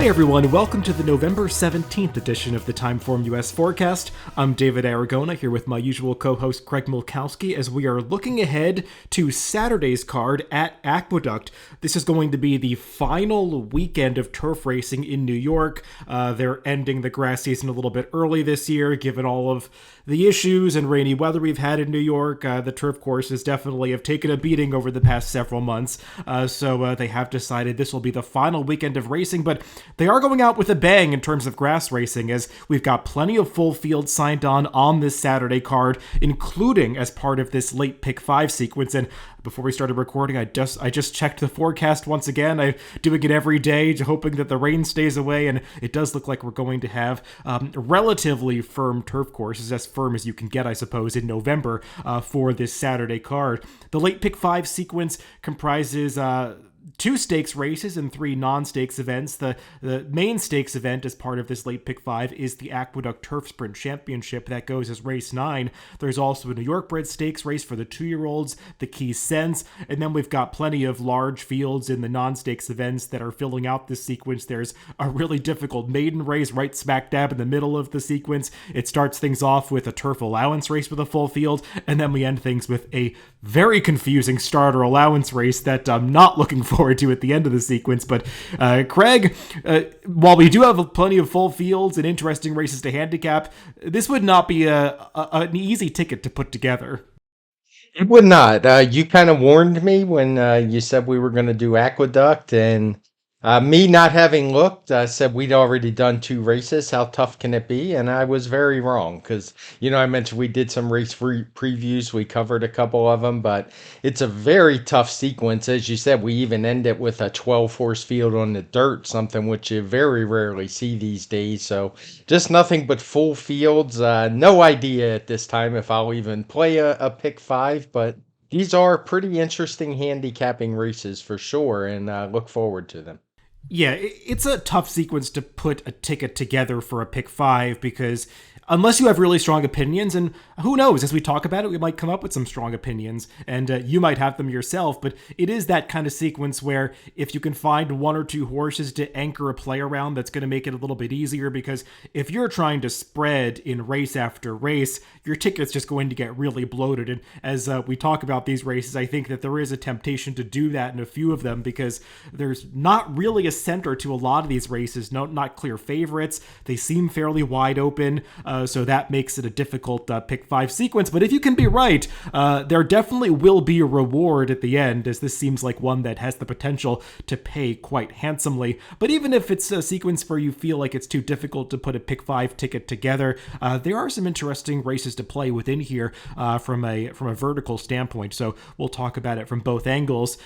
Hi everyone, welcome to the November 17th edition of the TimeformUS forecast. I'm David Aragona here with my usual co-host Craig Milkowski as we are looking ahead to Saturday's card at Aqueduct. This is going to be the final weekend of turf racing in New York. They're ending the grass season a little bit early this year, given all of the issues and rainy weather we've had in New York. The turf courses definitely have taken a beating over the past several months, so they have decided this will be the final weekend of racing, but they are going out with a bang in terms of grass racing, as we've got plenty of full fields signed on this Saturday card, including as part of this late pick 5 sequence. And before we started recording, I just checked the forecast once again. I'm doing it every day, hoping that the rain stays away, and it does look like we're going to have relatively firm turf courses, as firm as you can get, I suppose, in November for this Saturday card. The late pick 5 sequence comprises 2 stakes races and 3 non-stakes events. The main stakes event as part of this late pick 5 is the Aqueduct Turf Sprint Championship. That goes as race 9. There's also a New York bred stakes race for the 2-year-olds, the Key Sense, and then we've got plenty of large fields in the non-stakes events that are filling out this sequence. There's a really difficult maiden race right smack dab in the middle of the sequence. It starts things off with a turf allowance race with a full field, and then we end things with a very confusing starter allowance race that I'm not looking forward to at the end of the sequence. But Craig, while we do have plenty of full fields and interesting races to handicap, this would not be an easy ticket to put together. It would not. You kind of warned me when you said we were going to do Aqueduct, and me not having looked, said we'd already done 2 races. How tough can it be? And I was very wrong because, I mentioned we did some race previews. We covered a couple of them, but it's a very tough sequence. As you said, we even end it with a 12-horse field on the dirt, something which you very rarely see these days. So just nothing but full fields. No idea at this time if I'll even play a pick 5, but these are pretty interesting handicapping races for sure, and look forward to them. Yeah, it's a tough sequence to put a ticket together for a pick 5 because unless you have really strong opinions, and who knows, as we talk about it, we might come up with some strong opinions, and you might have them yourself, but it is that kind of sequence where if you can find 1 or 2 horses to anchor a play around, that's going to make it a little bit easier, because if you're trying to spread in race after race, your ticket's just going to get really bloated. And as we talk about these races, I think that there is a temptation to do that in a few of them, because there's not really a center to a lot of these races, not clear favorites. They seem fairly wide open, so that makes it a difficult pick 5 sequence. But if you can be right, there definitely will be a reward at the end, as this seems like one that has the potential to pay quite handsomely. But even if it's a sequence where you feel like it's too difficult to put a pick 5 ticket together, there are some interesting races to play within here from a vertical standpoint. So we'll talk about it from both angles.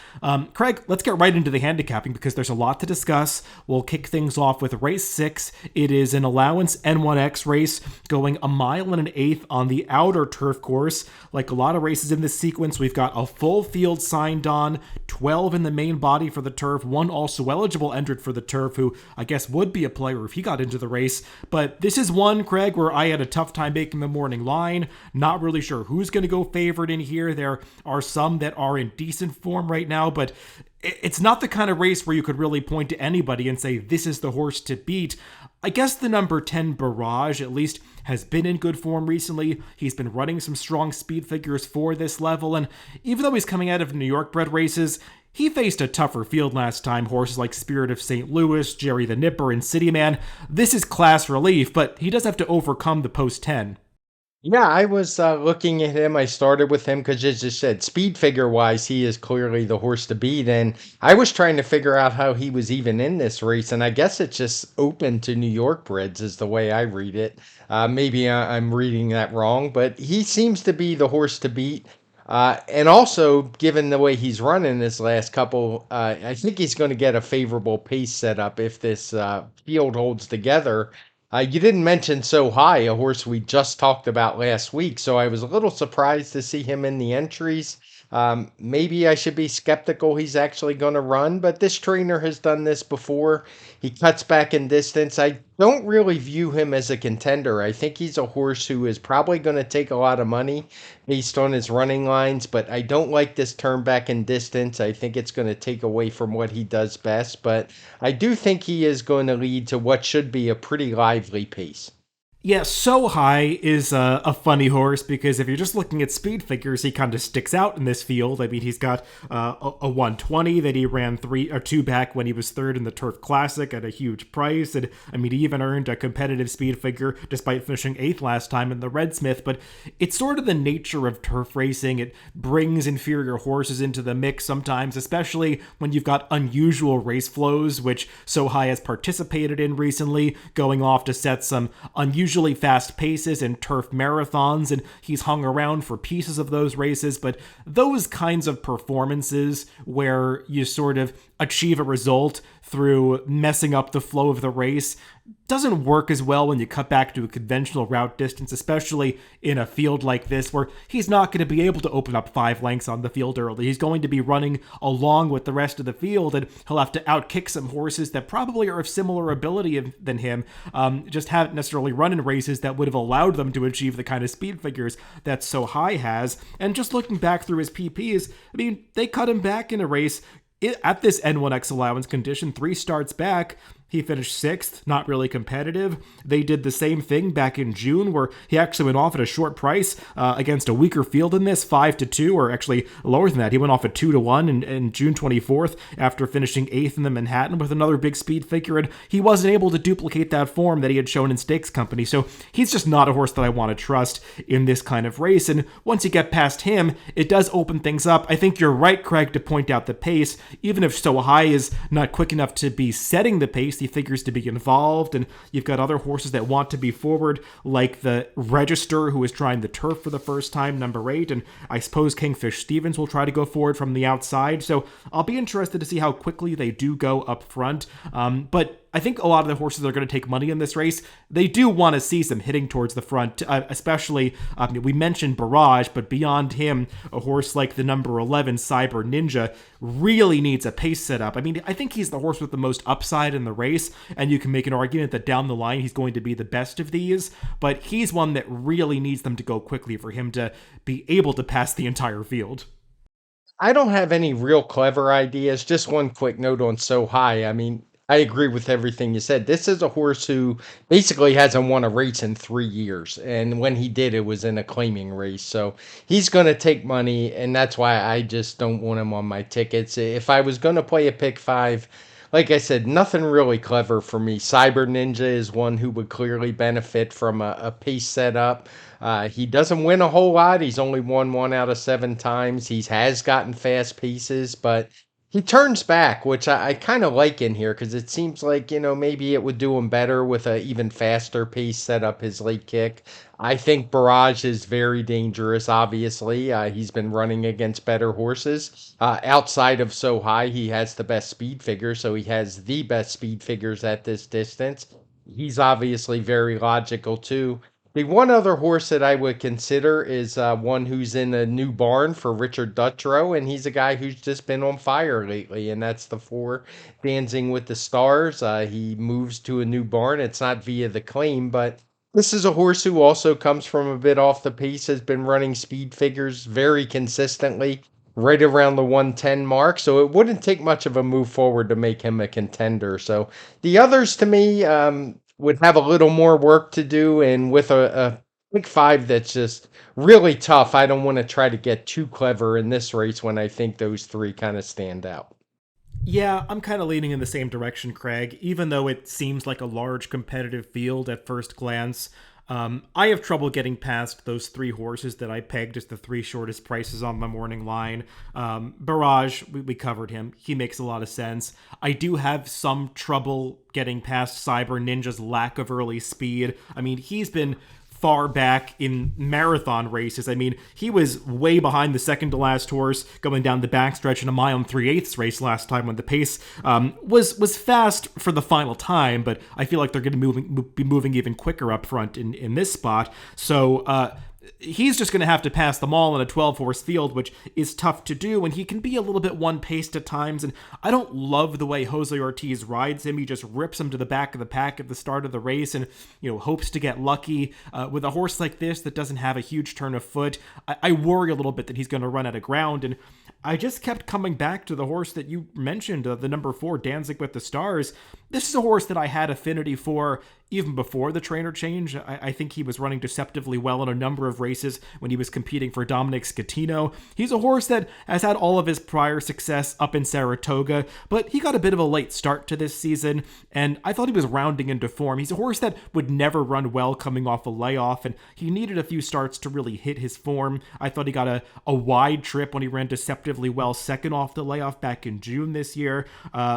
Craig, let's get right into the handicapping because there's a lot to discuss. We'll kick things off with race 6. It is an allowance N1X race going 1.125 miles on the outer turf course. Like a lot of races in this sequence, we've got a full field signed on, 12 in the main body for the turf, 1 also eligible entered for the turf, who I guess would be a player if he got into the race. But this is one, Craig, where I had a tough time making the morning line. Not really sure who's going to go favored in here. There are some that are in decent form right now, but it's not the kind of race where you could really point to anybody and say, this is the horse to beat. I guess the number 10 Barrage at least has been in good form recently. He's been running some strong speed figures for this level, and even though he's coming out of New York bred races, he faced a tougher field last time. Horses like Spirit of St. Louis, Jerry the Nipper, and City Man. This is class relief, but he does have to overcome the post 10. Yeah, I was looking at him. I started with him because, as you said, speed figure wise, he is clearly the horse to beat. And I was trying to figure out how he was even in this race. And I guess it's just open to New York breds, is the way I read it. Maybe I'm reading that wrong, but he seems to be the horse to beat. And also, given the way he's running this last couple, I think he's going to get a favorable pace setup if this field holds together. You didn't mention So High, a horse we just talked about last week, so I was a little surprised to see him in the entries. Maybe I should be skeptical he's actually going to run, but this trainer has done this before. He cuts back in distance. I don't really view him as a contender. I think he's a horse who is probably going to take a lot of money based on his running lines, but I don't like this turn back in distance. I think it's going to take away from what he does best, but I do think he is going to lead to what should be a pretty lively pace. Yeah, So High is a funny horse because if you're just looking at speed figures, he kind of sticks out in this field. I mean, he's got a 120 that he ran 2 back when he was third in the Turf Classic at a huge price, and I mean, he even earned a competitive speed figure despite finishing 8th last time in the Red Smith. But it's sort of the nature of turf racing. It brings inferior horses into the mix sometimes, especially when you've got unusual race flows, which So High has participated in recently, going off to set some unusual fast paces in turf marathons, and he's hung around for pieces of those races. But those kinds of performances where you sort of achieve a result through messing up the flow of the race doesn't work as well when you cut back to a conventional route distance, especially in a field like this where he's not going to be able to open up 5 lengths on the field early. He's going to be running along with the rest of the field, and he'll have to outkick some horses that probably are of similar ability than him, just haven't necessarily run in races that would have allowed them to achieve the kind of speed figures that So High has. And just looking back through his PPs, I mean, they cut him back in a race at this N1X allowance condition, 3 starts back. He finished 6th, not really competitive. They did the same thing back in June, where he actually went off at a short price against a weaker field in this, 5-2, or actually lower than that. He went off at 2-1 in June 24th after finishing 8th in the Manhattan with another big speed figure, and he wasn't able to duplicate that form that he had shown in Stakes Company. So he's just not a horse that I want to trust in this kind of race. And once you get past him, it does open things up. I think you're right, Craig, to point out the pace. Even if So High is not quick enough to be setting the pace, he figures to be involved, and you've got other horses that want to be forward, like the Register, who is trying the turf for the first time, number 8, and I suppose Kingfish Stevens will try to go forward from the outside. So I'll be interested to see how quickly they do go up front. But I think a lot of the horses that are going to take money in this race, they do want to see some hitting towards the front, especially, we mentioned Barrage, but beyond him, a horse like the number 11 Cyber Ninja really needs a pace setup. I mean, I think he's the horse with the most upside in the race, and you can make an argument that down the line he's going to be the best of these, but he's one that really needs them to go quickly for him to be able to pass the entire field. I don't have any real clever ideas. Just one quick note on So High. I mean, I agree with everything you said. This is a horse who basically hasn't won a race in 3 years. And when he did, it was in a claiming race. So he's going to take money. And that's why I just don't want him on my tickets. If I was going to play a pick 5, like I said, nothing really clever for me. Cyber Ninja is one who would clearly benefit from a pace setup. He doesn't win a whole lot. He's only won 1 out of 7 times. He has gotten fast paces, but he turns back, which I kind of like in here because it seems like, maybe it would do him better with a even faster pace set up his late kick. I think Barrage is very dangerous, obviously. He's been running against better horses. Outside of So High, he has the best speed figure, so he has the best speed figures at this distance. He's obviously very logical, too. The one other horse that I would consider is one who's in a new barn for Richard Dutrow, and he's a guy who's just been on fire lately, and that's the 4 Dancing with the Stars. He moves to a new barn. It's not via the claim, but this is a horse who also comes from a bit off the pace, has been running speed figures very consistently, right around the 110 mark, so it wouldn't take much of a move forward to make him a contender. So the others to me, would have a little more work to do, and with a pick 5 that's just really tough, I don't want to try to get too clever in this race when I think those 3 kind of stand out. Yeah, I'm kind of leaning in the same direction, Craig, even though it seems like a large competitive field at first glance. I have trouble getting past those 3 horses that I pegged as the 3 shortest prices on my morning line. Barrage, we covered him. He makes a lot of sense. I do have some trouble getting past Cyber Ninja's lack of early speed. I mean, he's been far back in marathon races. I mean, he was way behind the second to last horse going down the backstretch in a mile and 3/8 race last time when the pace was fast for the final time, but I feel like they're going to be moving even quicker up front in this spot. So he's just going to have to pass them all in a 12 horse field, which is tough to do, and he can be a little bit one paced at times. And I don't love the way Jose Ortiz rides him. He just rips him to the back of the pack at the start of the race and, hopes to get lucky. With a horse like this that doesn't have a huge turn of foot, I worry a little bit that he's going to run out of ground. And I just kept coming back to the horse that you mentioned, the number 4, Danzig with the Stars. This is a horse that I had affinity for even before the trainer change. I think he was running deceptively well in a number of races when he was competing for Dominic Scatino. He's a horse that has had all of his prior success up in Saratoga, but he got a bit of a late start to this season, and I thought he was rounding into form. He's a horse that would never run well coming off a layoff, and he needed a few starts to really hit his form. I thought he got a wide trip when he ran deceptively well second off the layoff back in June this year,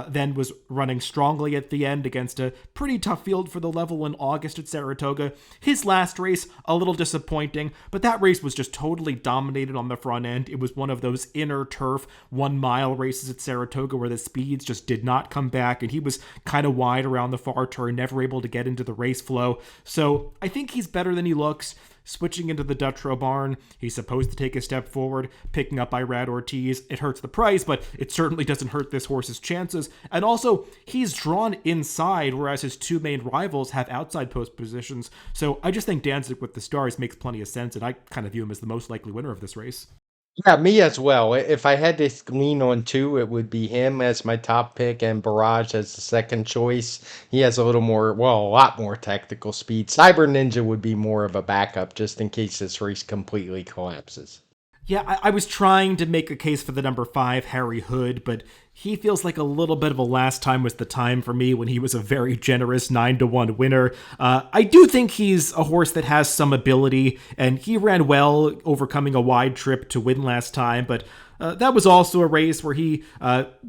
then was running strongly at the end against a pretty tough field for the level in August at Saratoga. His last race, a little disappointing, but that race was just totally dominated on the front end. It was one of those inner turf 1 mile races at Saratoga where the speeds just did not come back, and he was kind of wide around the far turn, never able to get into the race flow. So I think he's better than he looks. Switching into the Dutrow barn, he's supposed to take a step forward, picking up Irad Ortiz. It hurts the price, but it certainly doesn't hurt this horse's chances. And also, he's drawn inside, whereas his 2 main rivals have outside post positions. So I just think Danzig with the Stars makes plenty of sense, and I kind of view him as the most likely winner of this race. Yeah, me as well. If I had to lean on two, it would be him as my top pick and Barrage as the second choice. He has a little more, well, a lot more tactical speed. Cyber Ninja would be more of a backup just in case this race completely collapses. Yeah, I was trying to make a case for the number 5, Harry Hood, but he feels like a little bit of a last time was the time for me when he was a very generous 9-1 winner. I do think he's a horse that has some ability, and he ran well overcoming a wide trip to win last time, but that was also a race where he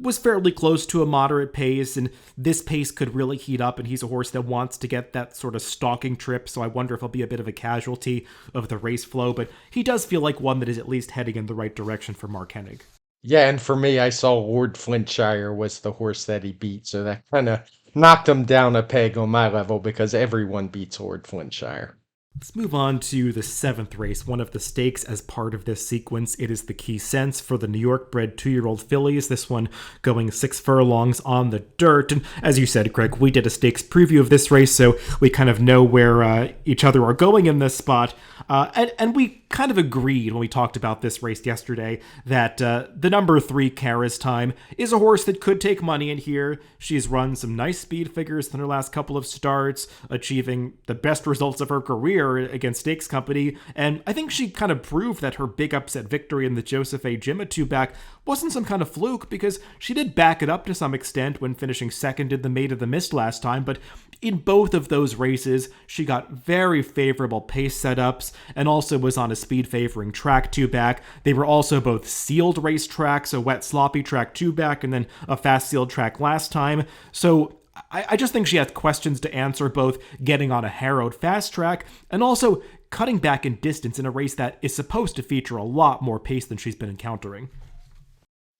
was fairly close to a moderate pace, and this pace could really heat up, and he's a horse that wants to get that sort of stalking trip, so I wonder if he'll be a bit of a casualty of the race flow, but he does feel like one that is at least heading in the right direction for Mark Hennig. Yeah, and for me, I saw Lord Flintshire was the horse that he beat, so that kind of knocked him down a peg on my level because everyone beats Lord Flintshire. Let's move on to the 7th race, one of the stakes as part of this sequence. It is the Key Sense for the New York bred 2-year-old fillies, this one going 6 furlongs on the dirt. And as you said, Craig, we did a stakes preview of this race, so we kind of know where each other are going in this spot. And we kind of agreed when we talked about this race yesterday that the number 3, Kara's Time, is a horse that could take money in here. She's run some nice speed figures in her last couple of starts, achieving the best results of her career against Stakes Company, and I think she kind of proved that her big upset victory in the Joseph A. Jimatu back wasn't some kind of fluke, because she did back it up to some extent when finishing second in the Maid of the Mist last time, but in both of those races, she got very favorable pace setups and also was on a speed favoring track 2 back. They were also both sealed race tracks, a wet sloppy track 2 back, and then a fast sealed track last time. So I just think she has questions to answer, both getting on a harrowed fast track and also cutting back in distance in a race that is supposed to feature a lot more pace than she's been encountering.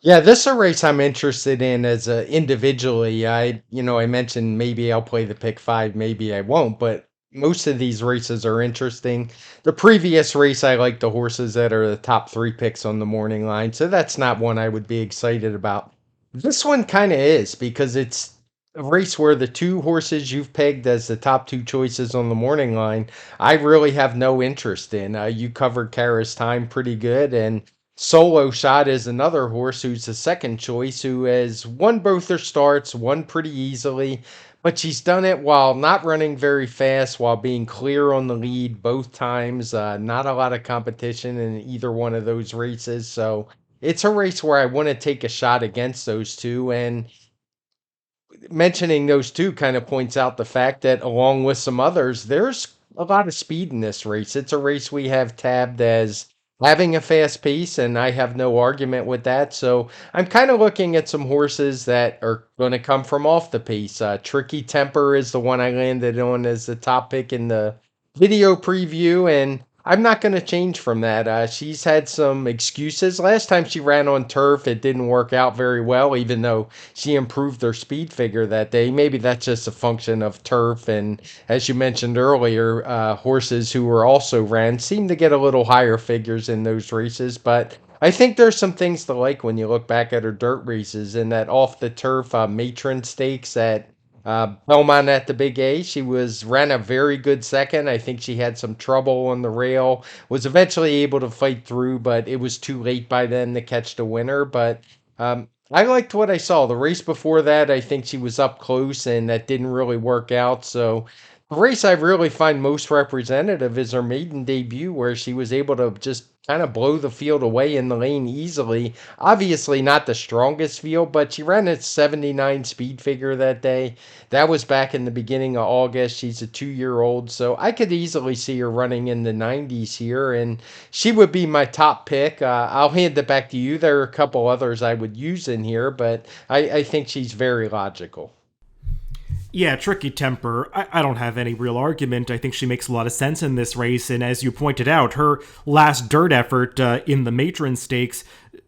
Yeah, this is a race I'm interested in as individually. I mentioned maybe I'll play the pick 5, maybe I won't, but most of these races are interesting. The previous race, I like the horses that are the top 3 picks on the morning line, so that's not one I would be excited about. This one kind of is because it's a race where the 2 horses you've pegged as the top 2 choices on the morning line, I really have no interest in. You covered Kara's Time pretty good, and Solo Shot is another horse who's the second choice, who has won both her starts, won pretty easily, but she's done it while not running very fast, while being clear on the lead both times. Not a lot of competition in either one of those races, so it's a race where I want to take a shot against those 2, and mentioning those 2 kind of points out the fact that along with some others, there's a lot of speed in this race. It's a race we have tabbed as having a fast pace, and I have no argument with that. So I'm kind of looking at some horses that are going to come from off the pace. Tricky Temper is the one I landed on as the top pick in the video preview, and I'm not going to change from that. She's had some excuses. Last time she ran on turf, it didn't work out very well, even though she improved her speed figure that day. Maybe that's just a function of turf. And as you mentioned earlier, horses who were also ran seem to get a little higher figures in those races. But I think there's some things to like when you look back at her dirt races and that off the turf matron stakes at Belmont at the Big A. She was ran a very good second. I think she had some trouble on the rail. Was eventually able to fight through, but it was too late by then to catch the winner. But I liked what I saw. The race before that, I think she was up close, and that didn't really work out. So the race I really find most representative is her maiden debut, where she was able to just kind of blow the field away in the lane easily. Obviously, not the strongest field, but she ran a 79 speed figure that day. That was back in the beginning of August. She's a 2 year old, so I could easily see her running in the 90s here, and she would be my top pick. I'll hand it back to you. There are a couple others I would use in here, but I think she's very logical. Yeah, Tricky Temper. I don't have any real argument. I think she makes a lot of sense in this race. And as you pointed out, her last dirt effort in the Matron Stakes,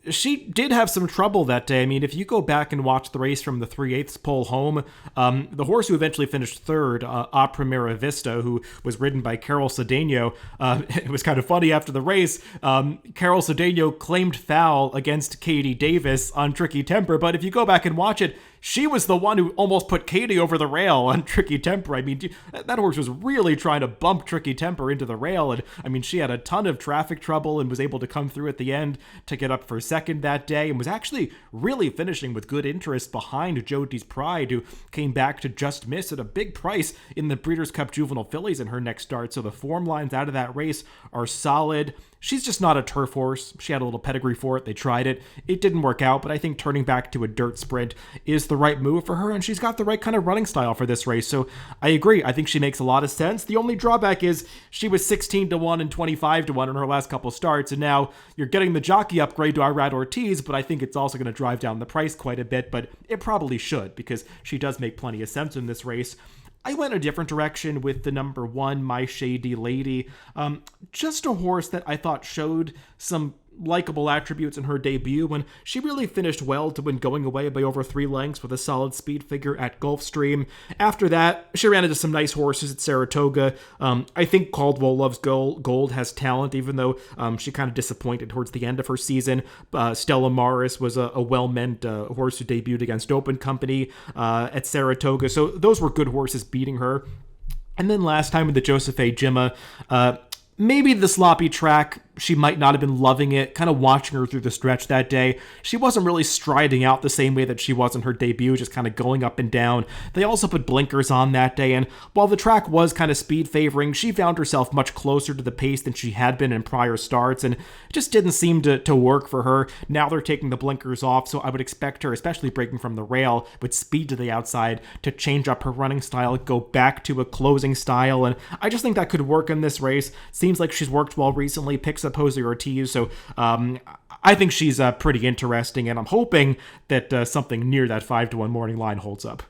she did have some trouble that day. I mean, if you go back and watch the race from the 3/8 pole home, the horse who eventually finished third, A Primera Vista, who was ridden by Carol Cedeno, it was kind of funny after the race. Carol Cedeno claimed foul against Katie Davis on Tricky Temper, but if you go back and watch it, she was the one who almost put Katie over the rail on Tricky Temper. I mean, that horse was really trying to bump Tricky Temper into the rail, and I mean, she had a ton of traffic trouble and was able to come through at the end to get up for second that day, and was actually really finishing with good interest behind Jody's Pride, who came back to just miss at a big price in the Breeders' Cup Juvenile Fillies in her next start. So the form lines out of that race are solid. She's just not a turf horse. She had a little pedigree for it. They tried it. It didn't work out, but I think turning back to a dirt sprint is the right move for her, and she's got the right kind of running style for this race. So I agree. I think she makes a lot of sense. The only drawback is she was 16-1 and 25-1 in her last couple starts, and now you're getting the jockey upgrade to Irad Ortiz, but I think it's also going to drive down the price quite a bit, but it probably should because she does make plenty of sense in this race. I went a different direction with the number one, My Shady Lady. Just a horse that I thought showed some likable attributes in her debut when she really finished well to win going away by over 3 lengths with a solid speed figure at Gulfstream. After that, she ran into some nice horses at Saratoga. I think Caldwell Loves Gold has talent, even though she kind of disappointed towards the end of her season. Stella Maris was a well-meant horse who debuted against Open Company at Saratoga, so those were good horses beating her. And then last time with the Joseph A. Jimma, maybe the sloppy track, she might not have been loving it. Kind of watching her through the stretch that day, she wasn't really striding out the same way that she was in her debut, just kind of going up and down. They also put blinkers on that day, and while the track was kind of speed favoring, she found herself much closer to the pace than she had been in prior starts, and it just didn't seem to work for her. Now they're taking the blinkers off, so I would expect her, especially breaking from the rail with speed to the outside, to change up her running style, go back to a closing style, and I just think that could work in this race. Seems like she's worked well recently, picks up Jose Ortiz, so I think she's pretty interesting, and I'm hoping that something near that 5-1 morning line holds up.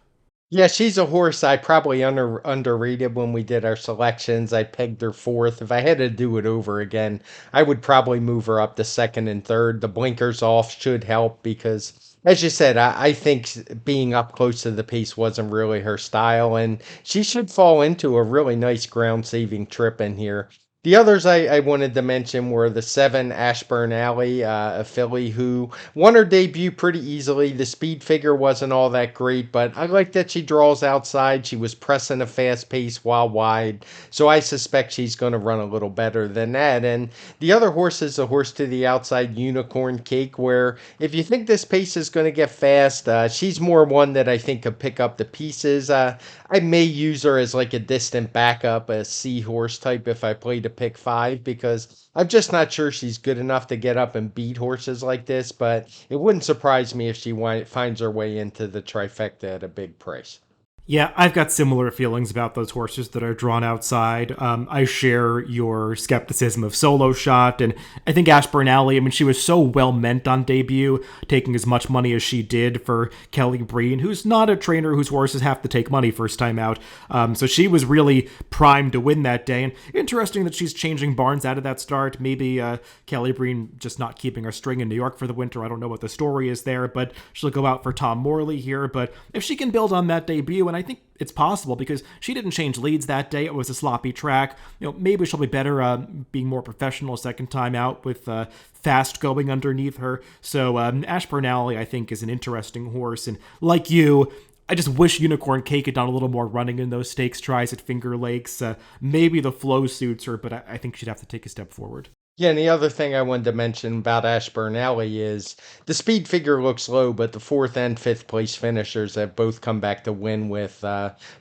Yeah, she's a horse I probably underrated when we did our selections. I pegged her fourth. If I had to do it over again, I would probably move her up to second and third. The blinkers off should help because, as you said, I think being up close to the pace wasn't really her style, and she should fall into a really nice ground saving trip in here. The others I wanted to mention were the 7 Ashburn Alley, a filly who won her debut pretty easily. The speed figure wasn't all that great, but I like that she draws outside. She was pressing a fast pace while wide, so I suspect she's going to run a little better than that. And the other horse is a horse to the outside, Unicorn Cake, where if you think this pace is going to get fast, she's more one that I think could pick up the pieces. I may use her as like a distant backup, a seahorse type if I played a pick 5 because I'm just not sure she's good enough to get up and beat horses like this, but it wouldn't surprise me if she finds her way into the trifecta at a big price. Yeah, I've got similar feelings about those horses that are drawn outside. I share your skepticism of Solo Shot, and I think Ashburn Alley, I mean, she was so well meant on debut, taking as much money as she did for Kelly Breen, who's not a trainer whose horses have to take money first time out. So she was really primed to win that day, and interesting that she's changing barns out of that start. Maybe Kelly Breen just not keeping her string in New York for the winter. I don't know what the story is there, but she'll go out for Tom Morley here. But if she can build on that debut, and I think it's possible because she didn't change leads that day. It was a sloppy track. Maybe she'll be better being more professional second time out with fast going underneath her. So Ashburn Alley, I think, is an interesting horse. And like you, I just wish Unicorn Cake had done a little more running in those stakes tries at Finger Lakes. Maybe the flow suits her, but I think she'd have to take a step forward. Yeah, and the other thing I wanted to mention about Ashburn Alley is the speed figure looks low, but the fourth and fifth place finishers have both come back to win with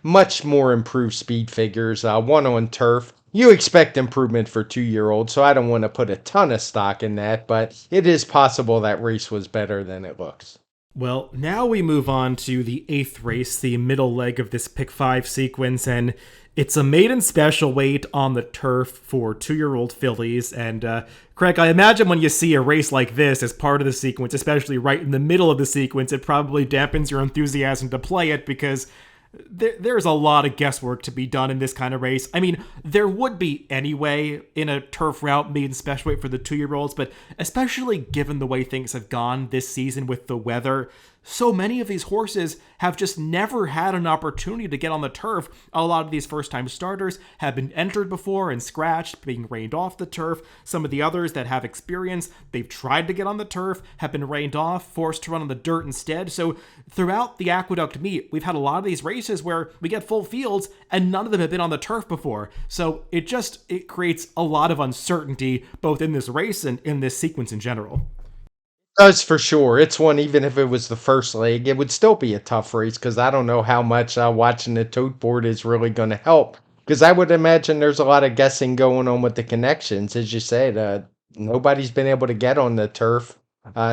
much more improved speed figures. One on turf. You expect improvement for 2 year olds, so I don't want to put a ton of stock in that, but it is possible that race was better than it looks. Well, now we move on to the eighth race, the middle leg of this pick five sequence, and it's a maiden special weight on the turf for 2-year-old fillies. And Craig, I imagine when you see a race like this as part of the sequence, especially right in the middle of the sequence, it probably dampens your enthusiasm to play it because there's a lot of guesswork to be done in this kind of race. I mean, there would be anyway in a turf route maiden special weight for the 2-year-olds, but especially given the way things have gone this season with the weather, so many of these horses have just never had an opportunity to get on the turf. A lot of these first-time starters have been entered before and scratched, being reined off the turf. Some of the others that have experience, they've tried to get on the turf, have been reined off, forced to run on the dirt instead. So throughout the Aqueduct meet, we've had a lot of these races where we get full fields and none of them have been on the turf before. So it creates a lot of uncertainty both in this race and in this sequence in general. Does for sure. It's one, even if it was the first leg, it would still be a tough race because I don't know how much watching the tote board is really going to help. Because I would imagine there's a lot of guessing going on with the connections. As you said, nobody's been able to get on the turf.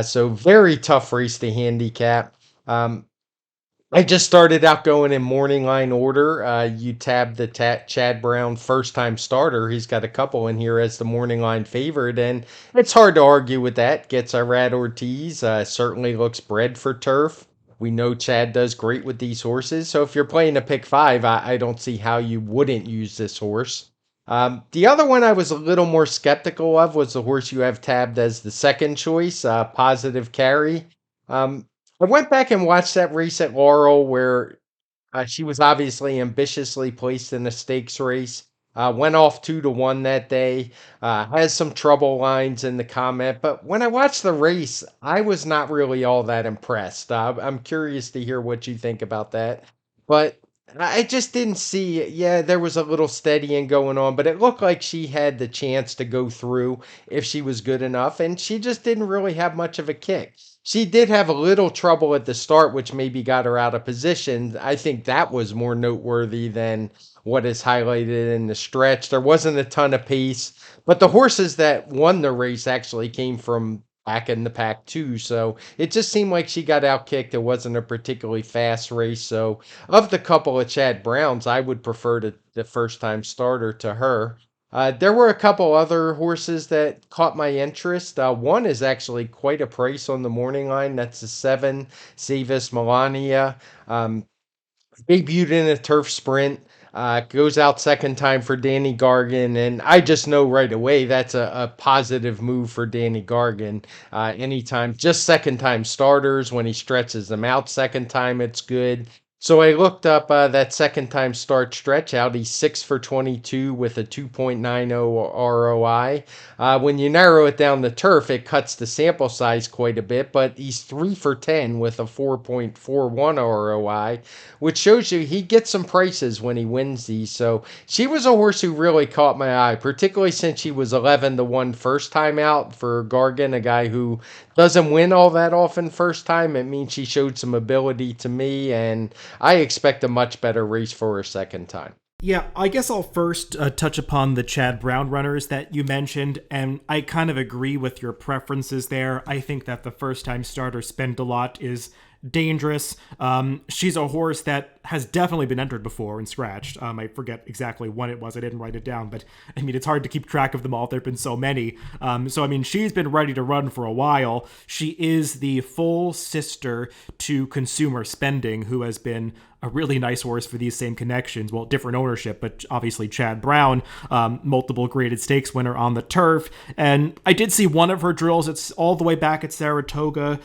So very tough race to handicap. I just started out going in morning line order. You tab the Chad Brown first time starter. He's got a couple in here as the morning line favorite, and it's hard to argue with that. Gets Irad Ortiz, certainly looks bred for turf. We know Chad does great with these horses, so if you're playing a pick five, I don't see how you wouldn't use this horse. The other one I was a little more skeptical of was the horse you have tabbed as the second choice, Positive Carry. Um, I went back and watched that race at Laurel where she was obviously ambitiously placed in a stakes race. Went off 2-1 that day. Has some trouble lines in the comment, but when I watched the race, I was not really all that impressed. I'm curious to hear what you think about that. But I just didn't see. Yeah, there was a little steadying going on, but it looked like she had the chance to go through if she was good enough, and she just didn't really have much of a kick. She did have a little trouble at the start, which maybe got her out of position. I think that was more noteworthy than what is highlighted in the stretch. There wasn't a ton of pace, but the horses that won the race actually came from back in the pack too. So it just seemed like she got outkicked. It wasn't a particularly fast race. So of the couple of Chad Browns, I would prefer the first time starter to her. There were a couple other horses that caught my interest. One is actually quite a price on the morning line. That's the 7, Savis Melania. Debuted in a turf sprint. Goes out second time for Danny Gargan, and I just know right away that's a positive move for Danny Gargan. Anytime, just second time starters, when he stretches them out second time, it's good. So I looked up that second time start stretch out. He's 6 for 22 with a 2.90 ROI. When you narrow it down the turf, it cuts the sample size quite a bit, but he's 3 for 10 with a 4.41 ROI, which shows you he gets some prices when he wins these. So she was a horse who really caught my eye, particularly since she was 11-1 first time out for Gargan, a guy who doesn't win all that often first time. It means she showed some ability to me, and I expect a much better race for her second time. Yeah, I guess I'll first touch upon the Chad Brown runners that you mentioned, and I kind of agree with your preferences there. I think that the first-time starter Spend a Lot is dangerous. She's a horse that has definitely been entered before and scratched. I forget exactly when it was. I didn't write it down, but I mean, it's hard to keep track of them all. There have been so many. So, I mean, she's been ready to run for a while. She is the full sister to Consumer Spending, who has been a really nice horse for these same connections. Well, different ownership, but obviously Chad Brown, multiple graded stakes winner on the turf. And I did see one of her drills. It's all the way back at Saratoga.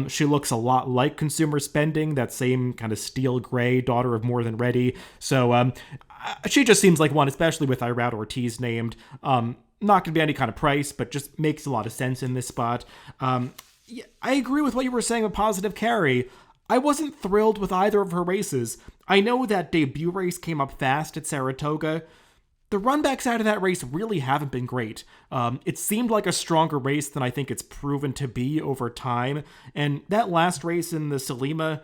She looks a lot like Consumer Spending, that same kind of steel gray, daughter of More Than Ready. So she just seems like one, especially with Irad Ortiz named. Not going to be any kind of price, but just makes a lot of sense in this spot. Yeah, I agree with what you were saying with Positive Carry. I wasn't thrilled with either of her races. I know that debut race came up fast at Saratoga. The runbacks out of that race really haven't been great. It seemed like a stronger race than I think it's proven to be over time. And that last race in the Salima,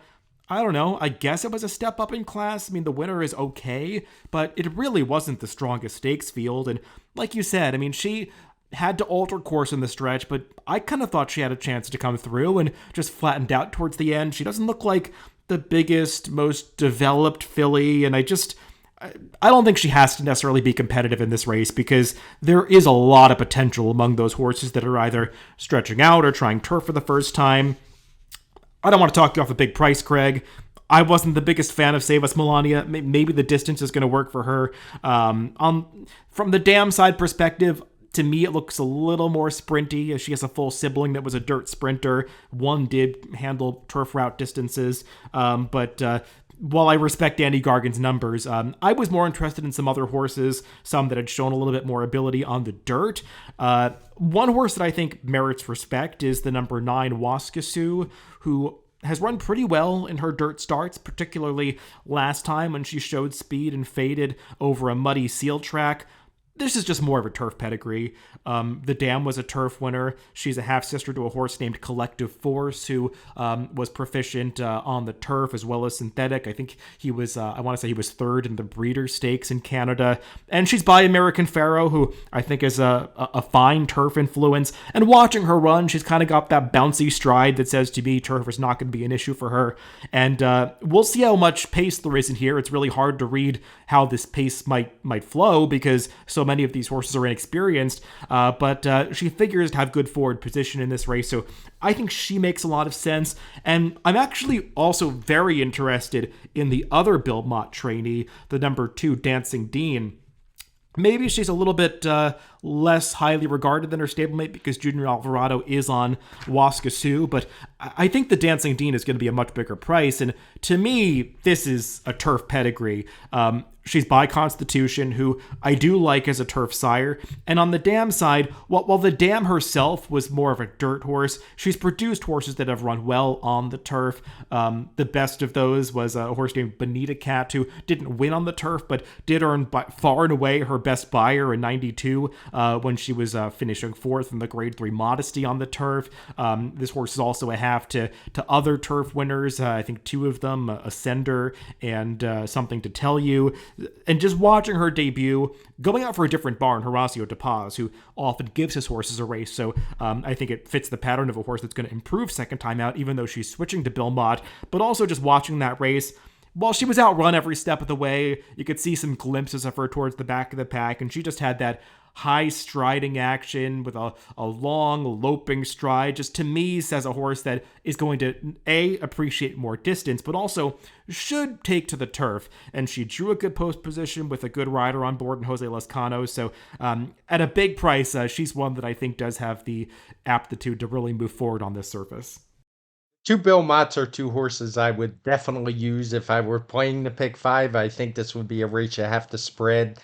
I don't know, I guess it was a step up in class. I mean, the winner is okay, but it really wasn't the strongest stakes field. And like you said, I mean, she had to alter course in the stretch, but I kind of thought she had a chance to come through and just flattened out towards the end. She doesn't look like the biggest, most developed filly, and I don't think she has to necessarily be competitive in this race because there is a lot of potential among those horses that are either stretching out or trying turf for the first time. I don't want to talk you off a big price, Craig. I wasn't the biggest fan of Save Us Melania. Maybe the distance is going to work for her. From the dam side perspective, to me, it looks a little more sprinty, as she has a full sibling that was a dirt sprinter. One did handle turf route distances, but while I respect Danny Gargan's numbers, I was more interested in some other horses, some that had shown a little bit more ability on the dirt. One horse that I think merits respect is the number 9 Waskasoo, who has run pretty well in her dirt starts, particularly last time when she showed speed and faded over a muddy seal track. This is just more of a turf pedigree. The Dam was a turf winner. She's a half-sister to a horse named Collective Force, who was proficient on the turf as well as synthetic. I think he was, I want to say he was third in the Breeder Stakes in Canada. And she's by American Pharaoh, who I think is a fine turf influence. And watching her run, she's kind of got that bouncy stride that says to me turf is not going to be an issue for her. And we'll see how much pace there is in here. It's really hard to read how this pace might flow because so many of these horses are inexperienced, but she figures to have good forward position in this race, so I think she makes a lot of sense. And I'm actually also very interested in the other Bill Mott trainee, the number 2 Dancing Dean. Maybe she's a little bit less highly regarded than her stablemate because Junior Alvarado is on Waskasoo, but I think the Dancing Dean is going to be a much bigger price, and to me, this is a turf pedigree. She's by Constitution, who I do like as a turf sire. And on the Dam side, while the Dam herself was more of a dirt horse, she's produced horses that have run well on the turf. The best of those was a horse named Bonita Cat, who didn't win on the turf, but did earn by far and away her best buyer in 92 when she was finishing 4th in the Grade 3 Modesty on the turf. This horse is also a half to other turf winners. I think 2 of them, Ascender and Something to Tell You. And just watching her debut, going out for a different barn, Horacio de Paz, who often gives his horses a race, so I think it fits the pattern of a horse that's going to improve second time out, even though she's switching to Bill Mott. But also just watching that race, while she was outrun every step of the way, you could see some glimpses of her towards the back of the pack, and she just had that high striding action with a long loping stride. Just to me says a horse that is going to appreciate more distance, but also should take to the turf. And she drew a good post position with a good rider on board in Jose Lescano. So at a big price, she's one that I think does have the aptitude to really move forward on this surface. 2 Bill Motts are 2 horses I would definitely use if I were playing the pick 5. I think this would be a race you have to spread.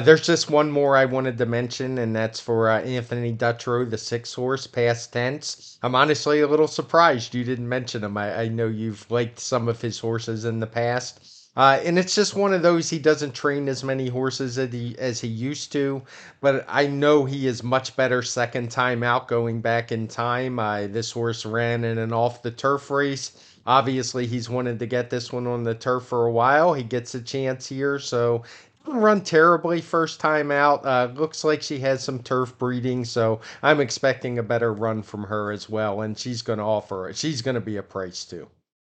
There's just one more I wanted to mention, and that's for Anthony Dutrow, the 6 horse, past tense. I'm honestly a little surprised you didn't mention him. I know you've liked some of his horses in the past. And it's just one of those, he doesn't train as many horses as he used to, but I know he is much better second time out going back in time. This horse ran in an off the turf race. Obviously, he's wanted to get this one on the turf for a while. He gets a chance here, so didn't run terribly first time out. Looks like she has some turf breeding, so I'm expecting a better run from her as well, and she's going to be a price too.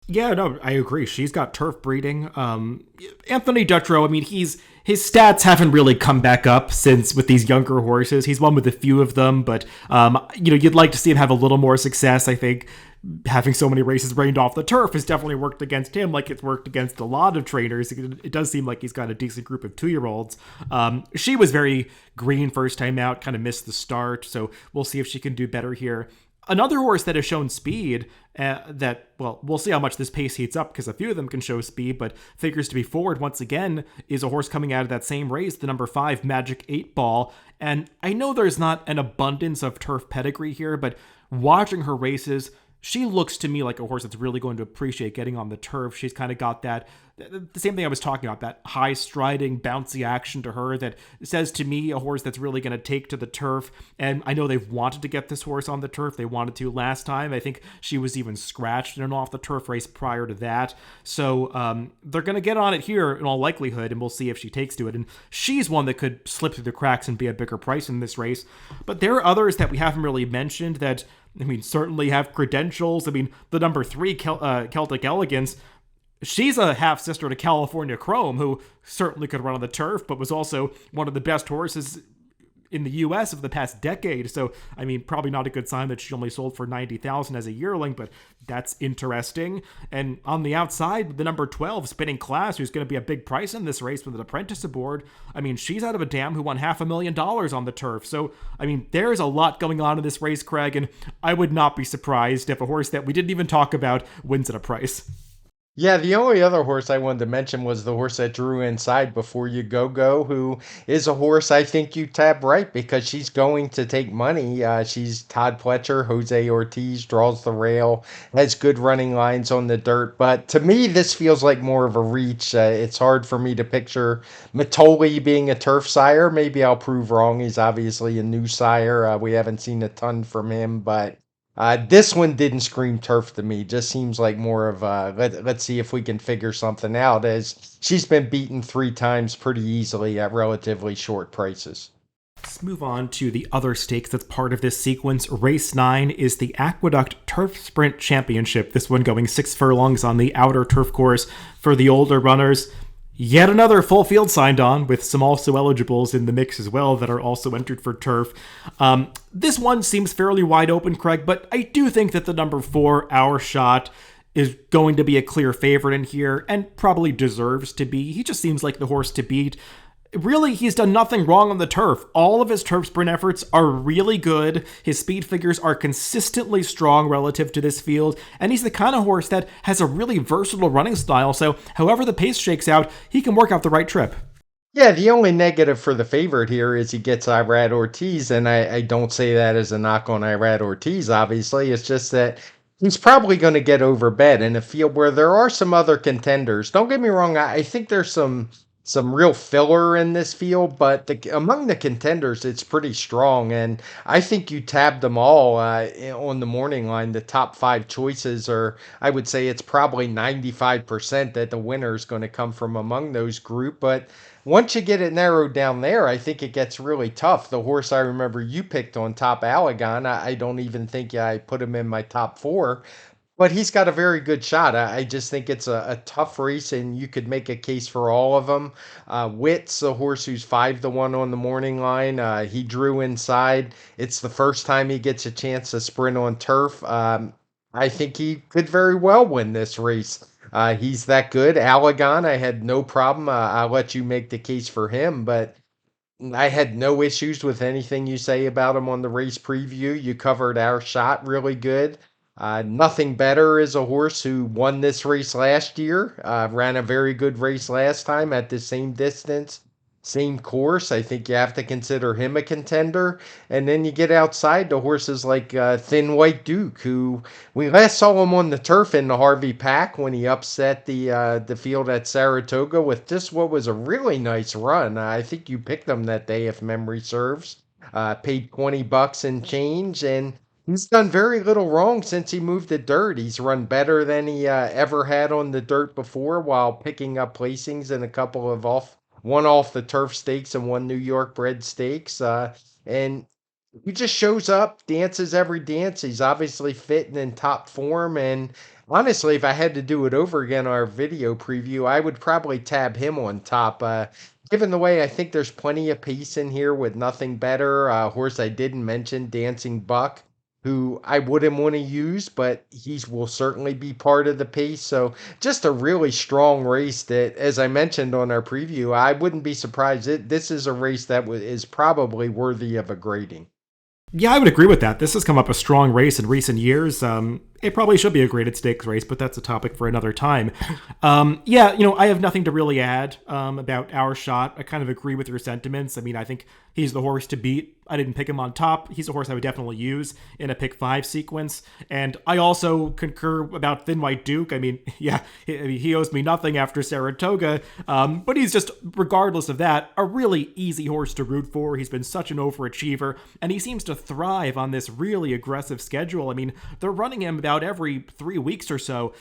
Yeah, no, I agree. She's got turf breeding. Anthony Dutrow, I mean, his stats haven't really come back up since with these younger horses. He's won with a few of them, but you'd like to see him have a little more success. I think having so many races rained off the turf has definitely worked against him, like it's worked against a lot of trainers. It does seem like he's got a decent group of 2 year olds. She was very green first time out, kind of missed the start, so we'll see if she can do better here. Another horse that has shown speed, well, we'll see how much this pace heats up because a few of them can show speed, but figures to be forward once again, is a horse coming out of that same race, the number 5 Magic 8 Ball. And I know there's not an abundance of turf pedigree here, but watching her races, she looks to me like a horse that's really going to appreciate getting on the turf. She's kind of got the same thing I was talking about, that high striding, bouncy action to her that says to me a horse that's really going to take to the turf. And I know they've wanted to get this horse on the turf. They wanted to last time. I think she was even scratched in an off the turf race prior to that. So they're going to get on it here in all likelihood, and we'll see if she takes to it. And she's one that could slip through the cracks and be a bigger price in this race. But there are others that we haven't really mentioned that, I mean, certainly have credentials. I mean, the number 3 Celtic Elegance, she's a half sister to California Chrome, who certainly could run on the turf, but was also one of the best horses in the U.S. of the past decade. So, I mean, probably not a good sign that she only sold for 90,000 as a yearling, but that's interesting. And on the outside, the number 12 Spinning Class, who's going to be a big price in this race with an apprentice aboard. I mean, she's out of a dam who won $500,000 on the turf. So, I mean, there's a lot going on in this race, Craig, and I would not be surprised if a horse that we didn't even talk about wins at a price. Yeah, the only other horse I wanted to mention was the horse that drew inside before you go, who is a horse I think you tab right because she's going to take money. She's Todd Pletcher, Jose Ortiz, draws the rail, has good running lines on the dirt. But to me, this feels like more of a reach. It's hard for me to picture Matoli being a turf sire. Maybe I'll prove wrong. He's obviously a new sire. We haven't seen a ton from him, but. This one didn't scream turf to me. Just seems like more of let's see if we can figure something out. As she's been beaten 3 times pretty easily at relatively short prices. Let's move on to the other stakes that's part of this sequence. Race 9 is the Aqueduct Turf Sprint Championship. This one going 6 furlongs on the outer turf course for the older runners. Yet another full field signed on, with some also eligibles in the mix as well that are also entered for turf. This one seems fairly wide open, Craig, but I do think that the number 4, Our Shot, is going to be a clear favorite in here and probably deserves to be. He just seems like the horse to beat. Really, he's done nothing wrong on the turf. All of his turf sprint efforts are really good. His speed figures are consistently strong relative to this field, and he's the kind of horse that has a really versatile running style, so however the pace shakes out, he can work out the right trip. Yeah, the only negative for the favorite here is he gets Irad Ortiz, and I don't say that as a knock on Irad Ortiz, obviously. It's just that he's probably going to get overbet in a field where there are some other contenders. Don't get me wrong, I think there's some real filler in this field, but among the contenders, it's pretty strong. And I think you tabbed them all on the morning line. The top 5 choices are, I would say it's probably 95% that the winner is going to come from among those group. But once you get it narrowed down there, I think it gets really tough. The horse I remember you picked on top, Allegan, I don't even think I put him in my top 4. But he's got a very good shot. I just think it's a tough race, and you could make a case for all of them. Witt's a horse who's 5-1 on the morning line. He drew inside. It's the first time he gets a chance to sprint on turf. I think he could very well win this race. He's that good. Allegan, I had no problem. I'll let you make the case for him, but I had no issues with anything you say about him on the race preview. You covered Our Shot really good. Nothing better is a horse who won this race last year, ran a very good race last time at the same distance, same course. I think you have to consider him a contender. And then you get outside to horses like Thin White Duke, who we last saw him on the turf in the Harvey Pack when he upset the field at Saratoga with just what was a really nice run. I think you picked him that day, if memory serves. Paid $20 and change, and he's done very little wrong since he moved to dirt. He's run better than he ever had on the dirt before, while picking up placings in a couple of one off the turf stakes and one New York bred stakes. And he just shows up, dances every dance. He's obviously fit and in top form, and Honestly, if I had to do it over again, our video preview, I would probably tab him on top. Given the way I think there's plenty of pace in here with nothing better. Horse I didn't mention, Dancing Buck, who I wouldn't want to use, but he will certainly be part of the pace. So just a really strong race that, as I mentioned on our preview, I wouldn't be surprised. This is a race that is probably worthy of a grading. Yeah, I would agree with that. This has come up a strong race in recent years. It probably should be a graded stakes race, but that's a topic for another time. Yeah, I have nothing to really add about Our Shot. I kind of agree with your sentiments. I mean, I think he's the horse to beat. I didn't pick him on top. He's a horse I would definitely use in a pick 5 sequence. And I also concur about Thin White Duke. I mean, yeah, he owes me nothing after Saratoga, but he's just, regardless of that, a really easy horse to root for. He's been such an overachiever, and he seems to thrive on this really aggressive schedule. I mean, they're running him about every 3 weeks or so,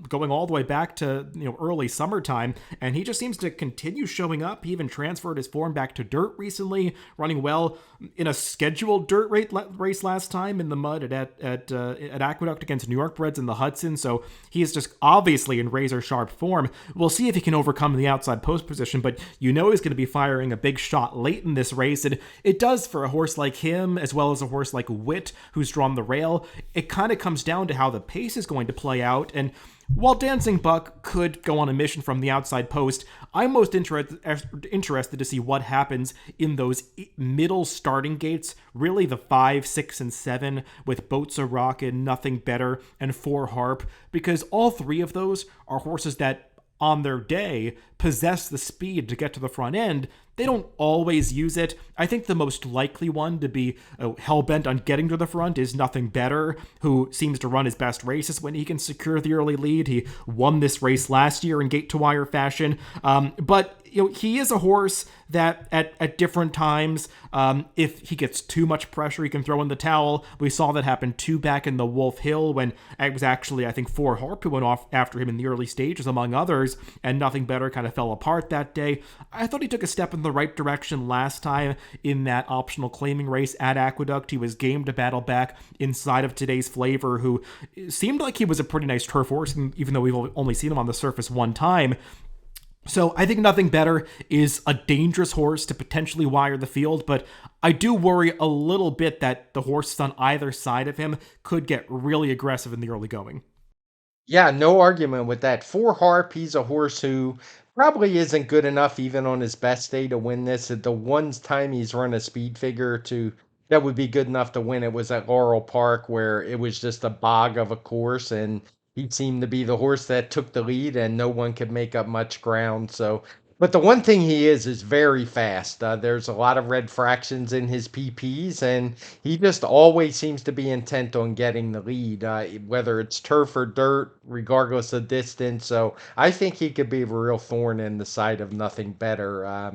going all the way back to early summertime, and he just seems to continue showing up. He even transferred his form back to dirt recently, running well in a scheduled dirt race last time in the mud at Aqueduct against New York Breds in the Hudson. So he is just obviously in razor sharp form. We'll see if he can overcome the outside post position, but he's going to be firing a big shot late in this race, and it does for a horse like him, as well as a horse like Wit, who's drawn the rail. It kind of comes down to how the pace is going to play out, and while Dancing Buck could go on a mission from the outside post, I'm most interested to see what happens in those middle starting gates, really the 5, 6, and 7, with Boats a Rockin', Nothing Better, and 4 Harp, because all 3 of those are horses that, on their day, possess the speed to get to the front end. They don't always use it. I think the most likely one to be hell-bent on getting to the front is Nothing Better, who seems to run his best races when he can secure the early lead. He won this race last year in gate-to-wire fashion. But he is a horse that at different times, if he gets too much pressure, he can throw in the towel. We saw that happen too back in the Wolf Hill when it was actually, I think, 4 Harp who went off after him in the early stages, among others, and Nothing Better kind of fell apart that day. I thought he took a step in the right direction last time in that optional claiming race at Aqueduct. He was game to battle back inside of Today's Flavor, who seemed like he was a pretty nice turf horse, even though we've only seen him on the surface one time. So I think Nothing Better is a dangerous horse to potentially wire the field, but I do worry a little bit that the horses on either side of him could get really aggressive in the early going. Yeah, no argument with that. For Harp, he's a horse who probably isn't good enough even on his best day to win this. The one time he's run a speed figure to that would be good enough to win it was at Laurel Park, where it was just a bog of a course, and he seemed to be the horse that took the lead, and no one could make up much ground. So, but the one thing he is very fast. There's a lot of red fractions in his PPs, and he just always seems to be intent on getting the lead, whether it's turf or dirt, regardless of distance. So I think he could be a real thorn in the side of Nothing Better.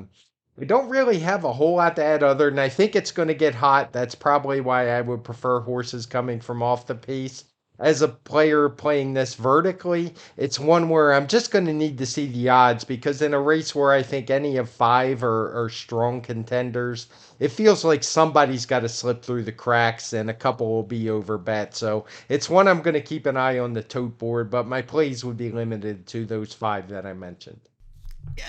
We don't really have a whole lot to add other than I think it's going to get hot. That's probably why I would prefer horses coming from off the pace. As a player playing this vertically, it's one where I'm just going to need to see the odds, because in a race where I think any of 5 are strong contenders, it feels like somebody's got to slip through the cracks and a couple will be over bet. So it's one I'm going to keep an eye on the tote board, but my plays would be limited to those 5 that I mentioned.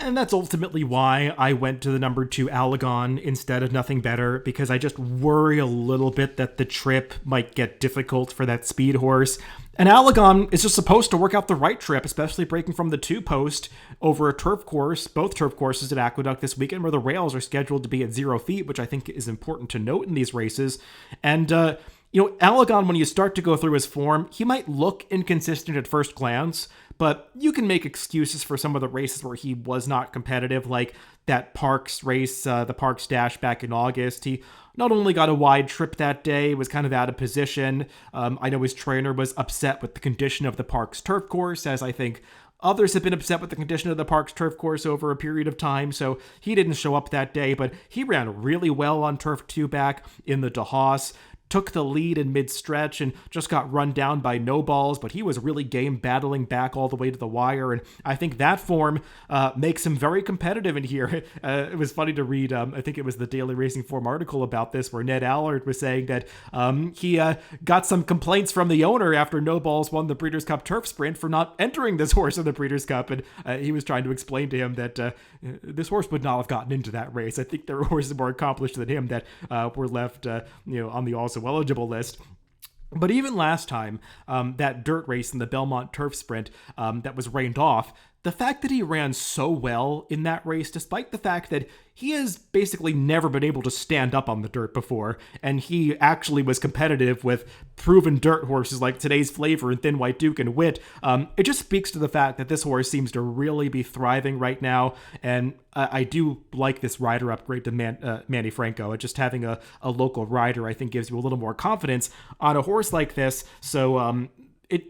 And that's ultimately why I went to the number 2 Allegon instead of Nothing Better, because I just worry a little bit that the trip might get difficult for that speed horse. And Allegon is just supposed to work out the right trip, especially breaking from the 2 post over a turf course, both turf courses at Aqueduct this weekend, where the rails are scheduled to be at 0 feet, which I think is important to note in these races. And, Allegon, when you start to go through his form, he might look inconsistent at first glance, but you can make excuses for some of the races where he was not competitive, like that Parks race, the Parks Dash back in August. He not only got a wide trip that day, was kind of out of position. I know his trainer was upset with the condition of the Parks turf course, as I think others have been upset with the condition of the Parks turf course over a period of time, so he didn't show up that day, but he ran really well on turf 2 back in the DeHaas. took the lead in mid-stretch and just got run down by no balls, but he was really game battling back all the way to the wire, and I think that form makes him very competitive in here. It was funny to read, I think it was the Daily Racing Form article about this, where Ned Allard was saying that he got some complaints from the owner after No Balls won the Breeders' Cup Turf Sprint for not entering this horse in the Breeders' Cup, and he was trying to explain to him that this horse would not have gotten into that race. I think there were horses more accomplished than him that were left, on the also eligible list. But even last time, that dirt race in the Belmont Turf Sprint that was rained off, the fact that he ran so well in that race, despite the fact that he has basically never been able to stand up on the dirt before, and he actually was competitive with proven dirt horses like Today's Flavor and Thin White Duke and Wit, it just speaks to the fact that this horse seems to really be thriving right now, and I do like this rider upgrade to Manny Franco. Just having a local rider, I think, gives you a little more confidence on a horse like this, so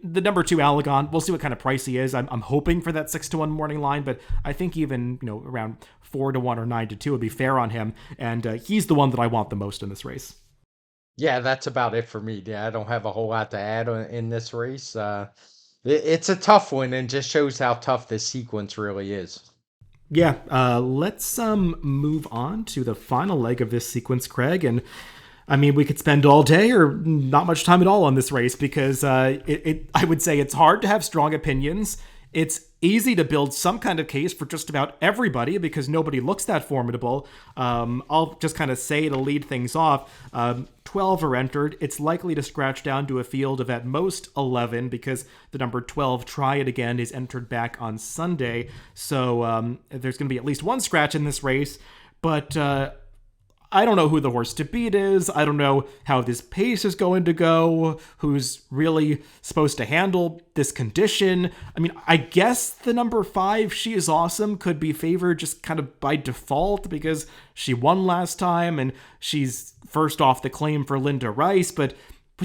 the number 2 Allegon, we'll see what kind of price he is. I'm hoping for that 6-1 morning line, but I think even around 4-1 or 9-2 would be fair on him, and he's the one that I want the most in this race. Yeah, that's about it for me. Yeah, I don't have a whole lot to add in this race. It's a tough one and just shows how tough this sequence really is. Yeah, let's move on to the final leg of this sequence, Craig, and I mean, we could spend all day or not much time at all on this race because I would say it's hard to have strong opinions. It's easy to build some kind of case for just about everybody because nobody looks that formidable. I'll just kind of say to lead things off, 12 are entered. It's likely to scratch down to a field of at most 11 because the number 12, Try It Again, is entered back on Sunday. So there's going to be at least one scratch in this race. But I don't know who the horse to beat is. I don't know how this pace is going to go, who's really supposed to handle this condition. I mean, I guess the number 5, She Is Awesome, could be favored just kind of by default because she won last time and she's first off the claim for Linda Rice, but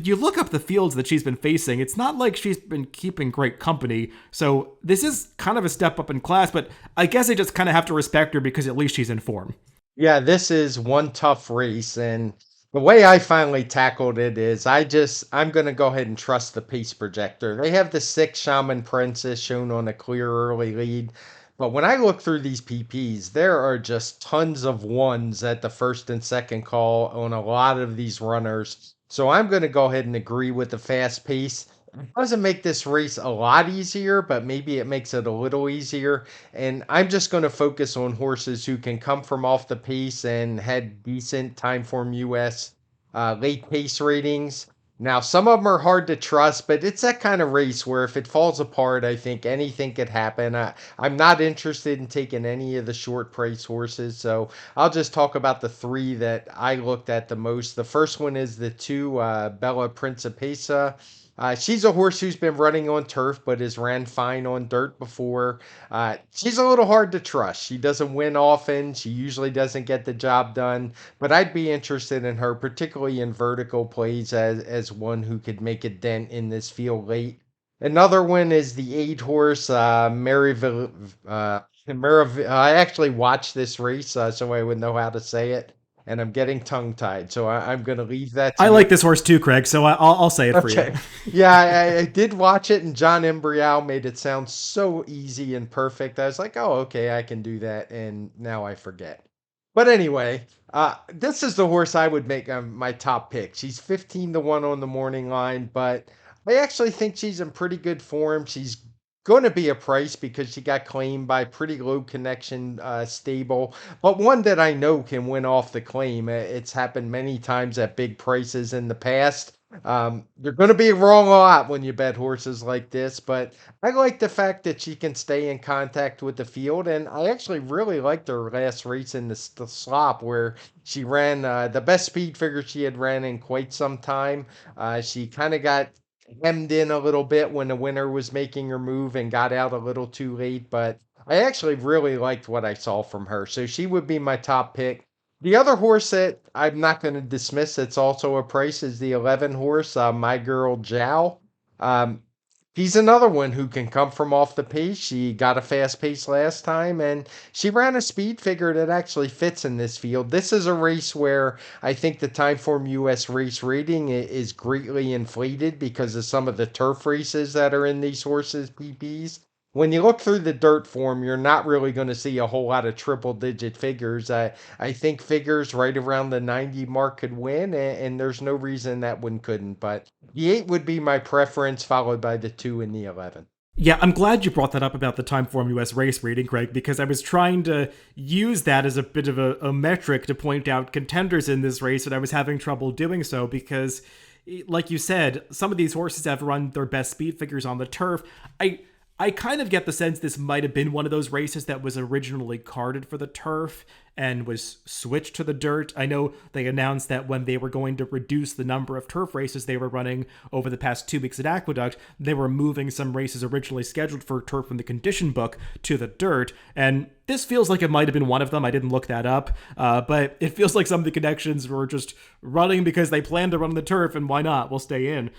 you look up the fields that she's been facing, it's not like she's been keeping great company. So this is kind of a step up in class, but I guess I just kind of have to respect her because at least she's in form. Yeah, this is one tough race, and the way I finally tackled it is I'm gonna go ahead and trust the pace projector. They have the 6 Shaman Princess shown on a clear early lead, but when I look through these PPs, there are just tons of ones at the first and second call on a lot of these runners. So I'm gonna go ahead and agree with the fast pace. It doesn't make this race a lot easier, but maybe it makes it a little easier. And I'm just going to focus on horses who can come from off the pace and had decent TimeformUS late pace ratings. Now, some of them are hard to trust, but it's that kind of race where if it falls apart, I think anything could happen. I'm not interested in taking any of the short price horses, so I'll just talk about the 3 that I looked at the most. The first one is the 2 Bella Principessa. She's a horse who's been running on turf, but has ran fine on dirt before. She's a little hard to trust. She doesn't win often. She usually doesn't get the job done. But I'd be interested in her, particularly in vertical plays, as one who could make a dent in this field late. Another one is the 8 horse, Maryville. I actually watched this race, so I would know how to say it. And I'm getting tongue tied, so I'm going to leave that to I you. like this horse too, Craig, so I'll say it for you. Okay. Yeah, I did watch it, and John Embrial made it sound so easy and perfect. I was like, oh, okay, I can do that, and now I forget. But anyway, this is the horse I would make my top pick. She's 15-1 on the morning line, but I actually think she's in pretty good form. She's going to be a price because she got claimed by pretty low connection stable, but one that I know can win off the claim. It's happened many times at big prices in the past. You're going to be wrong a lot when you bet horses like this, but I like the fact that she can stay in contact with the field, and I actually really liked her last race in the slop where she ran the best speed figure she had ran in quite some time. She kind of got hemmed in a little bit when the winner was making her move and got out a little too late, but I actually really liked what I saw from her. So she would be my top pick. The other horse that I'm not going to dismiss that's also a price is the 11 horse, My Girl Jow. Um, He's another one who can come from off the pace. She got a fast pace last time, and she ran a speed figure that actually fits in this field. This is a race where I think the Timeform US race rating is greatly inflated because of some of the turf races that are in these horses' PPs. When you look through the dirt form, you're not really going to see a whole lot of triple digit figures. I think figures right around the 90 mark could win, and there's no reason that one couldn't. But the 8 would be my preference, followed by the 2 and the 11. Yeah, I'm glad you brought that up about the Timeform US race rating, Greg, because I was trying to use that as a bit of a metric to point out contenders in this race, and I was having trouble doing so because, like you said, some of these horses have run their best speed figures on the turf. I kind of get the sense this might have been one of those races that was originally carded for the turf and was switched to the dirt. I know they announced that when they were going to reduce the number of turf races they were running over the past 2 weeks at Aqueduct, they were moving some races originally scheduled for turf in the condition book to the dirt. And this feels like it might have been one of them. I didn't look that up, but it feels like some of the connections were just running because they planned to run the turf, and why not? We'll stay in.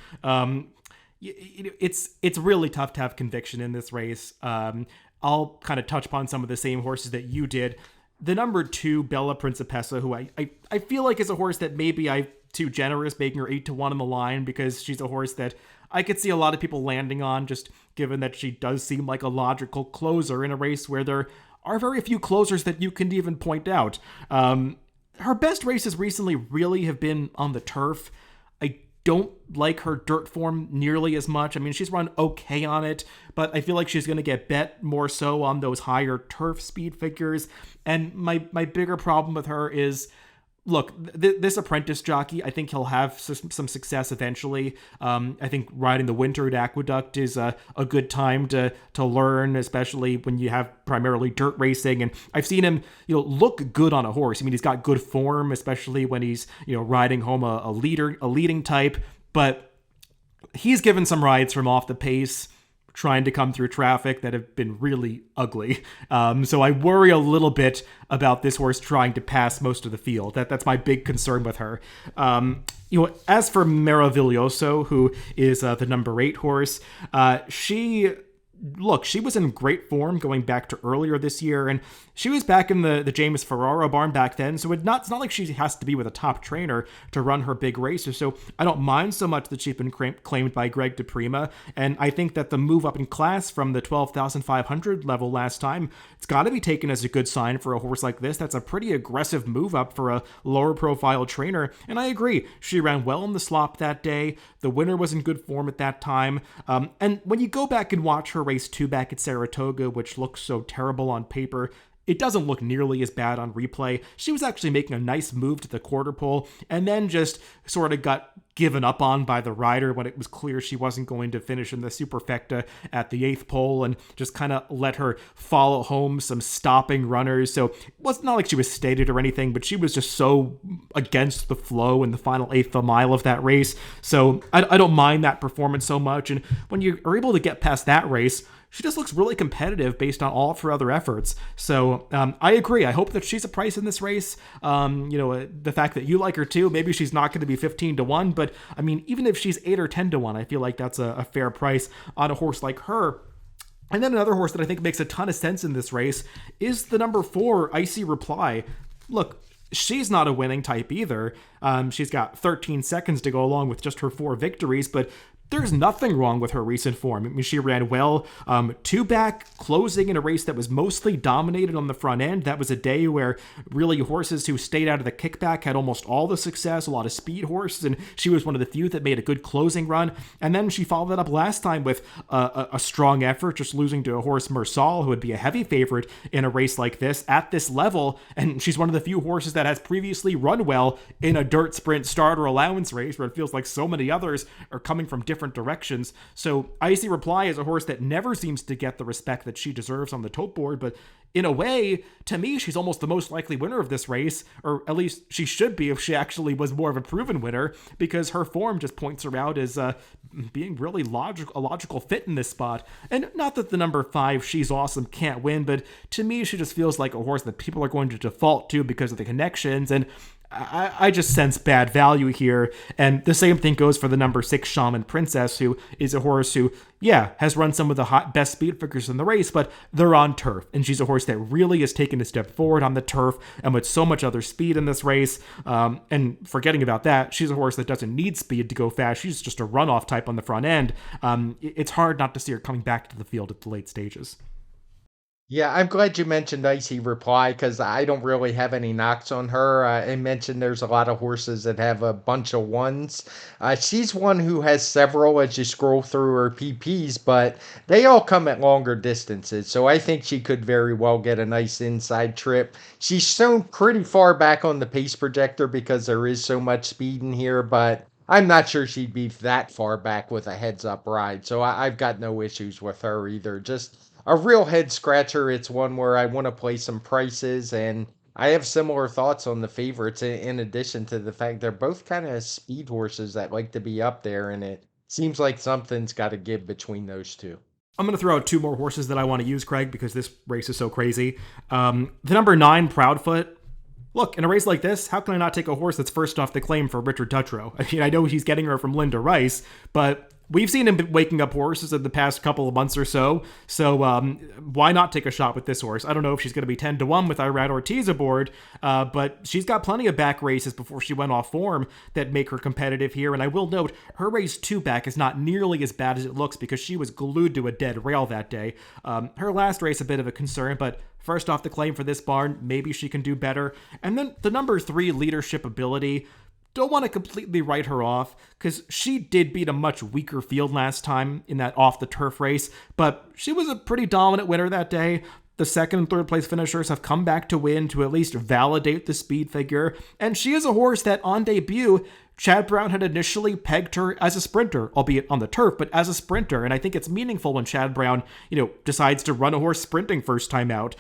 It's really tough to have conviction in this race. I'll kind of touch upon some of the same horses that you did. The number 2, Bella Principessa, who I feel like is a horse that maybe I'm too generous making her 8-1 on the line, because she's a horse that I could see a lot of people landing on, just given that she does seem like a logical closer in a race where there are very few closers that you can even point out. Her best races recently really have been on the turf. I don't like her dirt form nearly as much. I mean, she's run okay on it, but I feel like she's going to get bet more so on those higher turf speed figures. And my bigger problem with her is, look, this apprentice jockey, I think he'll have some success eventually. I think riding the winter at Aqueduct is a good time to learn, especially when you have primarily dirt racing. And I've seen him, look good on a horse. I mean, he's got good form, especially when he's, riding home a leading type. But he's given some rides from off the pace, trying to come through traffic, that have been really ugly. So I worry a little bit about this horse trying to pass most of the field. That's my big concern with her. As for Meraviglioso, who is the number 8 horse, she was in great form going back to earlier this year, and she was back in the James Ferraro barn back then, so it's not like she has to be with a top trainer to run her big races, so I don't mind so much that she's been claimed by Greg DePrima, and I think that the move up in class from the 12,500 level last time, it's got to be taken as a good sign for a horse like this. That's a pretty aggressive move up for a lower profile trainer, and I agree, she ran well in the slop that day. The winner was in good form at that time, and when you go back and watch her race 2 back at Saratoga, which looks so terrible on paper, it doesn't look nearly as bad on replay. She was actually making a nice move to the quarter pole, and then just sort of got given up on by the rider when it was clear she wasn't going to finish in the superfecta at the 8th pole, and just kind of let her follow home some stopping runners. So it was not like she was stated or anything, but she was just so against the flow in the final 8th of a mile of that race. So I don't mind that performance so much, and when you are able to get past that race, she just looks really competitive based on all of her other efforts. So I agree. I hope that she's a price in this race. The fact that you like her too, maybe she's not going to be 15-1, but I mean, even if she's 8 or 10-1, I feel like that's a fair price on a horse like her. And then another horse that I think makes a ton of sense in this race is the number 4, Icy Reply. Look, she's not a winning type either. She's got 13 seconds to go along with just her 4 victories, but there's nothing wrong with her recent form. I mean, she ran well, 2 back, closing in a race that was mostly dominated on the front end. That was a day where really horses who stayed out of the kickback had almost all the success, a lot of speed horses, and she was one of the few that made a good closing run. And then she followed that up last time with a strong effort, just losing to a horse, Mersal, who would be a heavy favorite in a race like this at this level. And she's one of the few horses that has previously run well in a dirt sprint starter allowance race, where it feels like so many others are coming from different directions. So Icy Reply is a horse that never seems to get the respect that she deserves on the tote board, but in a way, to me, she's almost the most likely winner of this race, or at least she should be if she actually was more of a proven winner, because her form just points her out as being really a logical fit in this spot. And not that the number 5, She's Awesome, can't win, but to me, she just feels like a horse that people are going to default to because of the connections, and I just sense bad value here. And the same thing goes for the number 6 Shaman Princess, who is a horse who, yeah, has run some of the best speed figures in the race, but they're on turf. And she's a horse that really has taken a step forward on the turf and with so much other speed in this race. And forgetting about that, she's a horse that doesn't need speed to go fast. She's just a runoff type on the front end. It's hard not to see her coming back to the field at the late stages. Yeah, I'm glad you mentioned Icy Reply because I don't really have any knocks on her. I mentioned there's a lot of horses that have a bunch of ones. She's one who has several as you scroll through her PPs, but they all come at longer distances. So I think she could very well get a nice inside trip. She's shown pretty far back on the pace projector because there is so much speed in here, but I'm not sure she'd be that far back with a heads up ride. So I've got no issues with her either. Just a real head scratcher. It's one where I want to play some prices, and I have similar thoughts on the favorites. In addition to the fact they're both kind of speed horses that like to be up there, and it seems like something's got to give between those two. I'm going to throw out 2 more horses that I want to use, Craig, because this race is so crazy. The number 9 Proudfoot. Look, in a race like this, how can I not take a horse that's first off the claim for Richard Dutrow? I mean, I know he's getting her from Linda Rice, but we've seen him waking up horses in the past couple of months or so. So why not take a shot with this horse? I don't know if she's going to be 10-1 with Irad Ortiz aboard, but she's got plenty of back races before she went off form that make her competitive here. And I will note, her race 2 back is not nearly as bad as it looks because she was glued to a dead rail that day. Her last race a bit of a concern, but first off the claim for this barn, maybe she can do better. And then the number 3 Leadership Ability. Don't want to completely write her off, because she did beat a much weaker field last time in that off-the-turf race, but she was a pretty dominant winner that day. The second and third place finishers have come back to win to at least validate the speed figure, and she is a horse that on debut, Chad Brown had initially pegged her as a sprinter, albeit on the turf, but as a sprinter. And I think it's meaningful when Chad Brown, decides to run a horse sprinting first time out.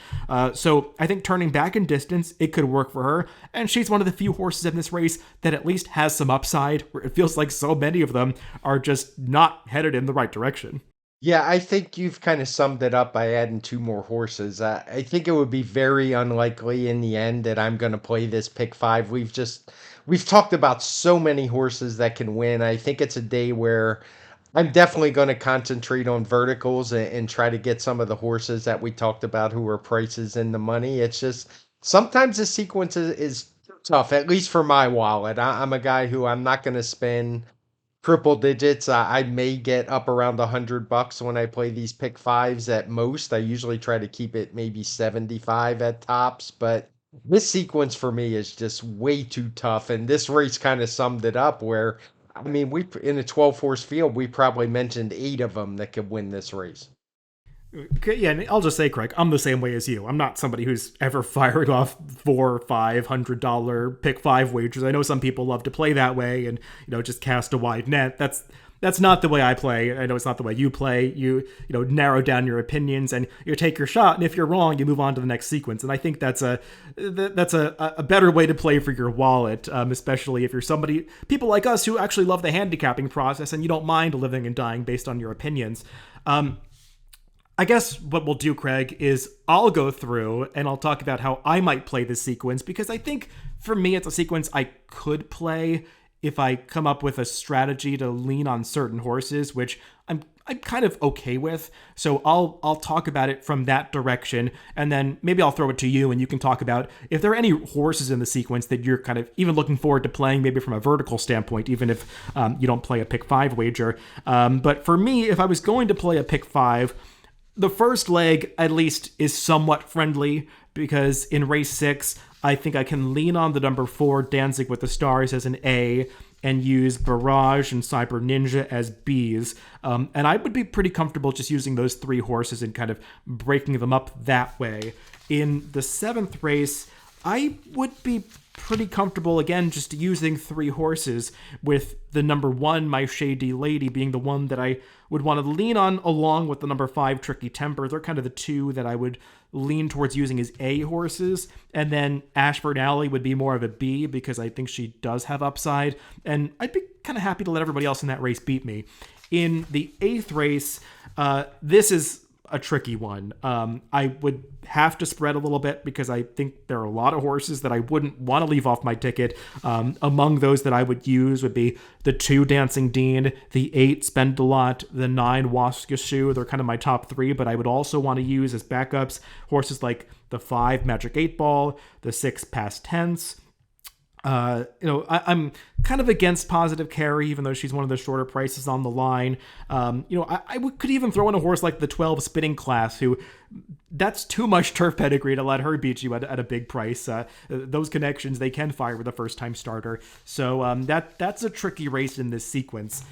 So I think turning back in distance, it could work for her. And she's one of the few horses in this race that at least has some upside, where it feels like so many of them are just not headed in the right direction. Yeah, I think you've kind of summed it up by adding 2 more horses. I think it would be very unlikely in the end that I'm going to play this pick 5. We've talked about so many horses that can win. I think it's a day where I'm definitely going to concentrate on verticals and try to get some of the horses that we talked about who are prices in the money. It's just sometimes the sequence is tough, at least for my wallet. I'm a guy who I'm not going to spend triple digits. I may get up around $100 when I play these pick 5s at most. I usually try to keep it maybe 75 at tops, but this sequence for me is just way too tough. And this race kind of summed it up where, I mean, we in a 12-horse field, we probably mentioned 8 of them that could win this race. Okay, yeah, and I'll just say, Craig, I'm the same way as you. I'm not somebody who's ever firing off $400-$500 pick 5 wagers. I know some people love to play that way and just cast a wide net. That's not the way I play. I know it's not the way you play. You narrow down your opinions and you take your shot, and if you're wrong, you move on to the next sequence. And I think that's a better way to play for your wallet, especially if you're people like us who actually love the handicapping process and you don't mind living and dying based on your opinions. I guess what we'll do, Craig, is I'll go through and I'll talk about how I might play this sequence, because I think for me it's a sequence I could play if I come up with a strategy to lean on certain horses, which I'm kind of okay with. So I'll talk about it from that direction, and then maybe I'll throw it to you and you can talk about if there are any horses in the sequence that you're kind of even looking forward to playing, maybe from a vertical standpoint, even if you don't play a pick 5 wager. But for me, if I was going to play a pick 5, the first leg, at least, is somewhat friendly, because in race 6, I think I can lean on the number 4, Danzig with the Stars, as an A, and use Barrage and Cyber Ninja as Bs. And I would be pretty comfortable just using those 3 horses and kind of breaking them up that way. In the 7th race, I would be pretty comfortable, again, just using 3 horses, with the number 1, My Shady Lady, being the one that I would want to lean on, along with the number 5, Tricky Temper. They're kind of the 2 that I would lean towards using as A horses. And then Ashford Alley would be more of a B, because I think she does have upside. And I'd be kind of happy to let everybody else in that race beat me. In the 8th race, this is a tricky one. I would have to spread a little bit because I think there are a lot of horses that I wouldn't want to leave off my ticket. Among those that I would use would be the 2 Dancing Dean, the 8 Spend a Lot, the 9 Waskashu. They're kind of my top 3, but I would also want to use as backups horses like the 5 Magic 8 Ball, the 6 Past Tense. I'm kind of against Positive Carry, even though she's one of the shorter prices on the line. Could even throw in a horse like the 12 Spinning Class, who that's too much turf pedigree to let her beat you at a big price. Those connections, they can fire with a first-time starter. So that's a tricky race in this sequence.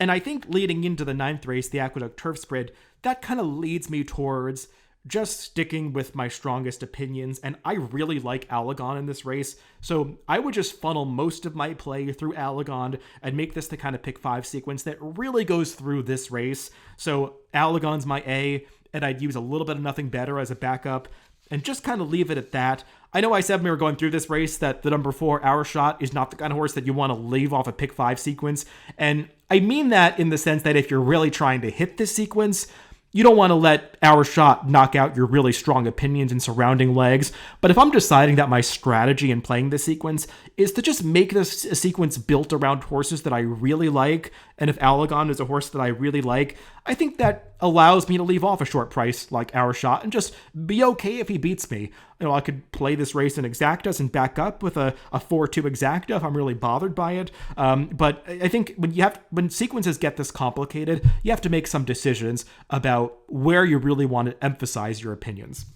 And I think leading into the 9th race, the Aqueduct Turf Spread, that kind of leads me towards just sticking with my strongest opinions, and I really like Allegon in this race, so I would just funnel most of my play through Allegon and make this the kind of pick 5 sequence that really goes through this race. So Allegon's my A, and I'd use a little bit of Nothing Better as a backup, and just kind of leave it at that. I know I said when we were going through this race that the number 4, Our Shot, is not the kind of horse that you want to leave off a pick 5 sequence, and I mean that in the sense that if you're really trying to hit this sequence, you don't want to let Our Shot knock out your really strong opinions and surrounding legs. But if I'm deciding that my strategy in playing this sequence is to just make this a sequence built around horses that I really like, and if Allegon is a horse that I really like, I think that allows me to leave off a short price like Our Shot and just be okay if he beats me. I could play this race in exactas and back up with a 4-2 exacta if I'm really bothered by it. But I think when sequences get this complicated, you have to make some decisions about where you really want to emphasize your opinions.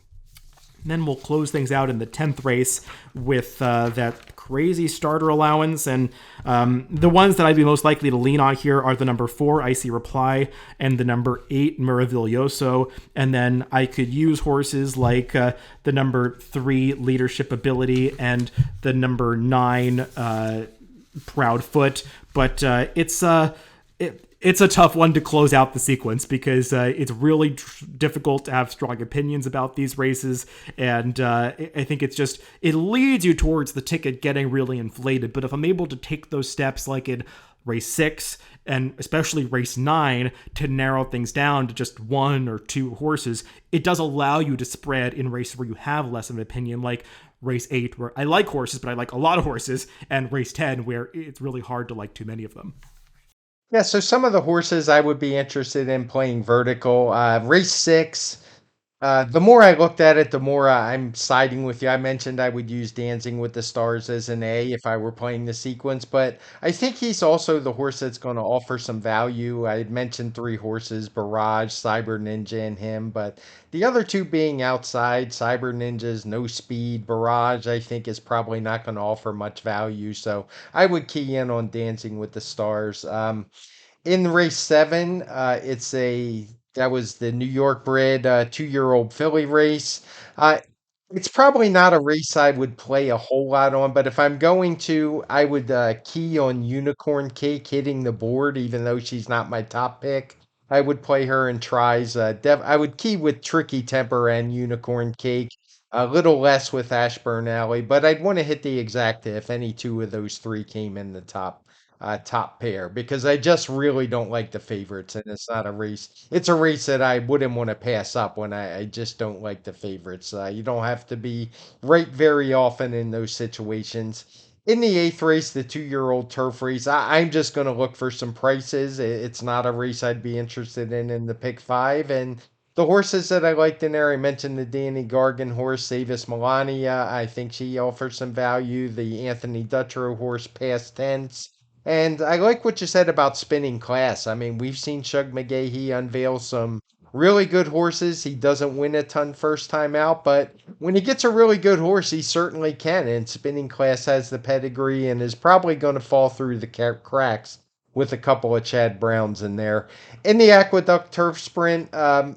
And then we'll close things out in the 10th race with that crazy starter allowance. And the ones that I'd be most likely to lean on here are the number 4, Icy Reply, and the number 8, Maravilloso. And then I could use horses like the number 3, Leadership Ability, and the number 9, Proud Foot. But it's a tough one to close out the sequence because it's really difficult to have strong opinions about these races. And I think it leads you towards the ticket getting really inflated. But if I'm able to take those steps like in race 6 and especially race 9 to narrow things down to just 1 or 2 horses, it does allow you to spread in races where you have less of an opinion, like race 8, where I like horses, but I like a lot of horses, and race 10, where it's really hard to like too many of them. Yeah, so some of the horses I would be interested in playing vertical. Race 6, the more I looked at it, the more I'm siding with you. I mentioned I would use Dancing with the Stars as an A if I were playing the sequence, but I think he's also the horse that's going to offer some value. I had mentioned 3 horses, Barrage, Cyber Ninja, and him, but the other 2 being outside, Cyber Ninja's no speed, Barrage, I think is probably not going to offer much value, so I would key in on Dancing with the Stars. In race 7, that was the New York bred 2-year-old filly race. Uh, it's probably not a race I would play a whole lot on, but if I'm going to, I would key on Unicorn Cake hitting the board, even though she's not my top pick. I would play her in tries. I would key with Tricky Temper and Unicorn Cake, a little less with Ashburn Alley, but I'd want to hit the exacta if any 2 of those 3 came in the top pair because I just really don't like the favorites, and it's not a race. It's a race that I wouldn't want to pass up when I just don't like the favorites. You don't have to be right very often in those situations. In the 8th race, the 2-year-old turf race, I'm just going to look for some prices. It's not a race I'd be interested in the pick 5. And the horses that I liked in there, I mentioned the Danny Gargan horse, Savis Melania. I think she offers some value. The Anthony Dutrow horse, Past Tense. And I like what you said about spinning class. I mean, we've seen Shug McGahee unveil some really good horses. He doesn't win a ton first time out, but when he gets a really good horse, he certainly can. And spinning class has the pedigree and is probably going to fall through the cracks with a couple of Chad Browns in there. In the Aqueduct Turf Sprint, I'd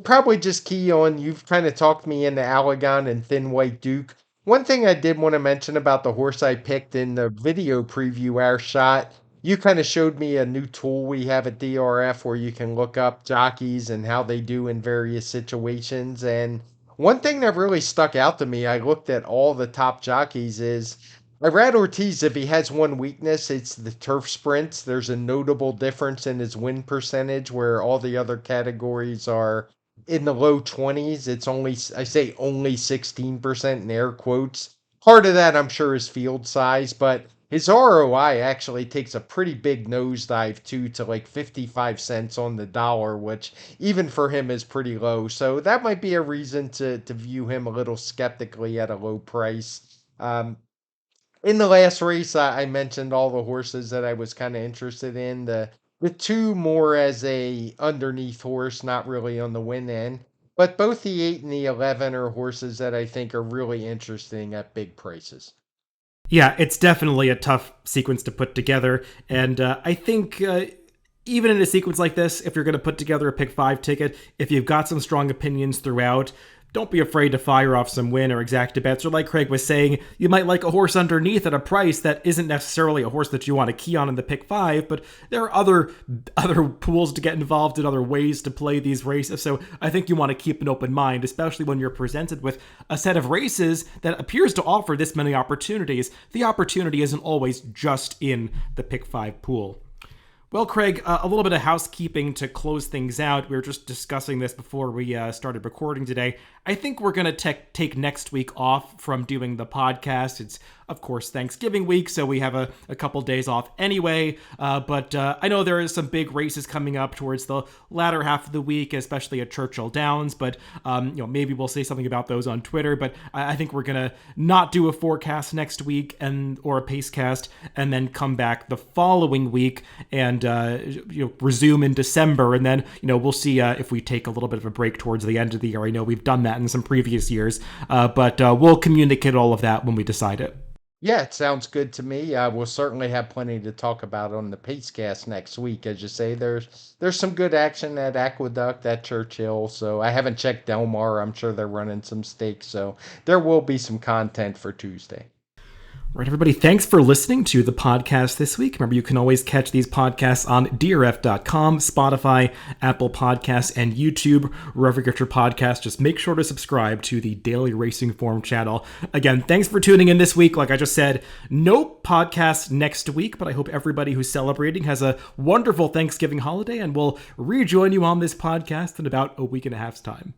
probably just key on, you've kind of talked me into Allegan and Thin White Duke. One thing I did want to mention about the horse I picked in the video preview, Our Shot, you kind of showed me a new tool we have at DRF where you can look up jockeys and how they do in various situations. And one thing that really stuck out to me, I looked at all the top jockeys, is Irad Ortiz, if he has one weakness, it's the turf sprints. There's a notable difference in his win percentage where all the other categories are in the low 20s. It's only, I say only 16% in air quotes. Part of that, I'm sure, is field size, but his ROI actually takes a pretty big nosedive too, to like 55 cents on the dollar, which even for him is pretty low. So that might be a reason to view him a little skeptically at a low price. In the last race, I mentioned all the horses that I was kind of interested in. The two more as a underneath horse, not really on the win end. But both the 8 and the 11 are horses that I think are really interesting at big prices. Yeah, it's definitely a tough sequence to put together. And I think even in a sequence like this, if you're going to put together a pick five ticket, if you've got some strong opinions throughout, don't be afraid to fire off some win or exacta bets. Or like Craig was saying, you might like a horse underneath at a price that isn't necessarily a horse that you want to key on in the pick five, but there are other pools to get involved in, other ways to play these races. So I think you want to keep an open mind, especially when you're presented with a set of races that appears to offer this many opportunities. The opportunity isn't always just in the pick five pool. Well, Craig, a little bit of housekeeping to close things out. We were just discussing this before we started recording today. I think we're going to take next week off from doing the podcast. It's, of course, Thanksgiving week, so we have a couple days off anyway. But I know there is some big races coming up towards the latter half of the week, especially at Churchill Downs. But maybe we'll say something about those on Twitter. But I think we're going to not do a forecast next week or a pacecast, and then come back the following week and resume in December. And then we'll see if we take a little bit of a break towards the end of the year. I know we've done that in some previous years, but we'll communicate all of that when we decide it. Yeah, it sounds good to me. We'll certainly have plenty to talk about on the Pacecast next week. As you say, there's some good action at Aqueduct, at Churchill. So I haven't checked Del Mar. I'm sure they're running some stakes. So there will be some content for Tuesday. All right, everybody, thanks for listening to the podcast this week. Remember, you can always catch these podcasts on DRF.com, Spotify, Apple Podcasts, and YouTube. Wherever you get your podcast, just make sure to subscribe to the Daily Racing Form channel. Again, thanks for tuning in this week. Like I just said, no podcast next week, but I hope everybody who's celebrating has a wonderful Thanksgiving holiday, and we'll rejoin you on this podcast in about a week and a half's time.